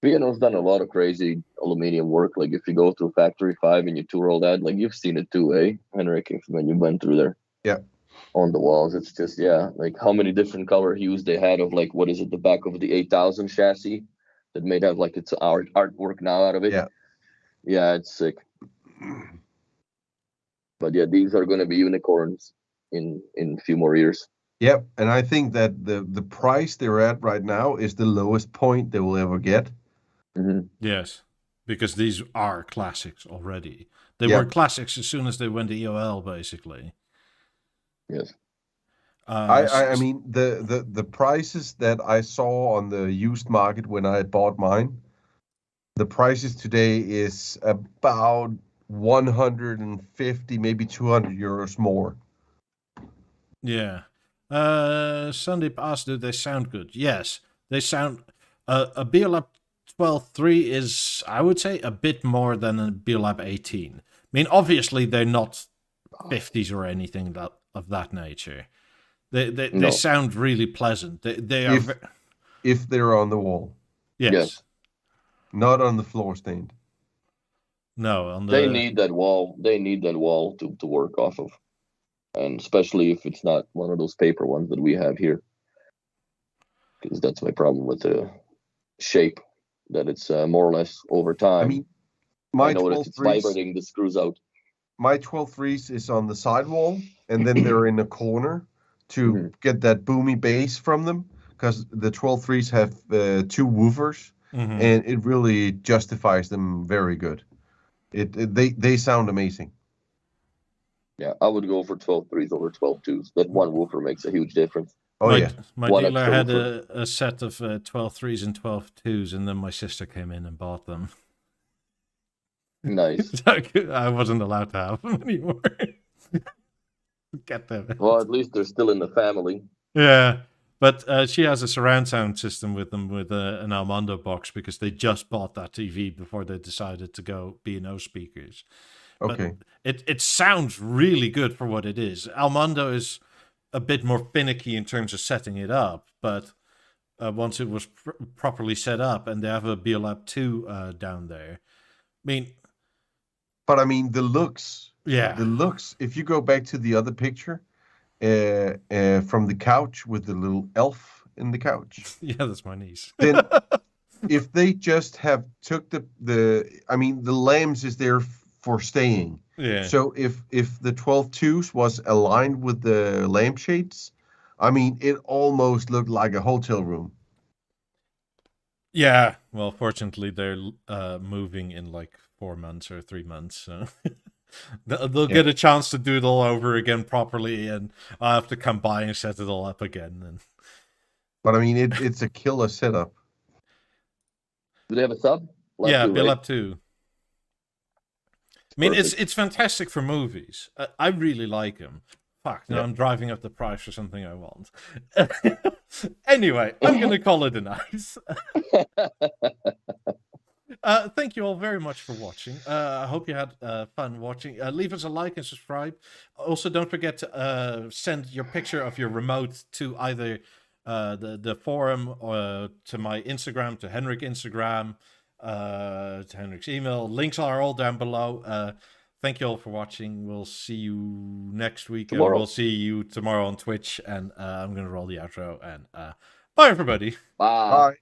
Piano's done a lot of crazy aluminium work. Like if you go through Factory 5 and you tour all that, like you've seen it too, eh, Henrik, when you went through there.
Yeah.
On the walls, it's just, yeah, like how many different color hues they had of, like, what is it, the back of the 8000 chassis that made have like its artwork now out of it. Yeah, it's sick. But yeah, these are going to be unicorns in a few more years.
Yep, and I think that the price they're at right now is the lowest point they will ever get.
Mm-hmm.
Yes, because these are classics already. They were classics as soon as they went to EOL, basically.
Yes.
I mean, the prices that I saw on the used market when I bought mine, the prices today is about 150, maybe 200 euros more.
Yeah. Sandeep asked, do they sound good? Yes, they sound... a BeoLab 12.3 is, I would say, a bit more than a BeoLab 18. I mean, obviously, they're not 50s or anything of that nature. They sound really pleasant. They are...
If they're on the wall.
Yes.
Not on the floor stand.
No, on the...
They need that wall. They need that wall to work off of. And especially if it's not one of those paper ones that we have here. Because that's my problem with the shape. That it's more or less over time.
I mean, my
I know that it's vibrating the screws out.
My 12.3s is on the sidewall, and then they're in a corner to get that boomy bass from them. Because the 12.3s have 2 woofers, and it really justifies them very good. They sound amazing.
Yeah, I would go for 12.3s over 12.2s. That one woofer makes a huge difference.
Oh, yeah.
My dealer had a set of 12.3s and 12.2s, and then my sister came in and bought them.
Nice.
I wasn't allowed to have them anymore. Get them.
Well, at least they're still in the family.
Yeah, but she has a surround sound system with them with an Almondo box because they just bought that TV before they decided to go B&O speakers.
Okay.
But it sounds really good for what it is. Almondo is a bit more finicky in terms of setting it up, but once it was properly set up, and they have a BeoLab 2 down there.
But I mean, the looks.
Yeah.
The looks. If you go back to the other picture, from the couch with the little elf in the couch.
Yeah, that's my niece.
Then, if they just have took the lambs is there for staying.
Yeah.
So if the 12.2s was aligned with the lampshades, I mean, it almost looked like a hotel room.
Yeah. Well, fortunately, they're moving in like 4 months or 3 months, so they'll get a chance to do it all over again properly, and I'll have to come by and set it all up again. And...
But
I mean, it's a killer setup.
Do they have a sub?
BeoLab 2. I mean, it's fantastic for movies. I really like them. Fuck, now I'm driving up the price for something I want. Anyway, I'm going to call it a night. Thank you all very much for watching. I hope you had fun watching. Leave us a like and subscribe. Also, don't forget to send your picture of your remote to either the forum or to my Instagram, to Henrik Instagram, to Henrik's email. Links are all down below. Thank you all for watching. We'll see you next week. We'll see you tomorrow on Twitch, and I'm going to roll the outro, and bye. Bye, everybody.
Bye.
Bye.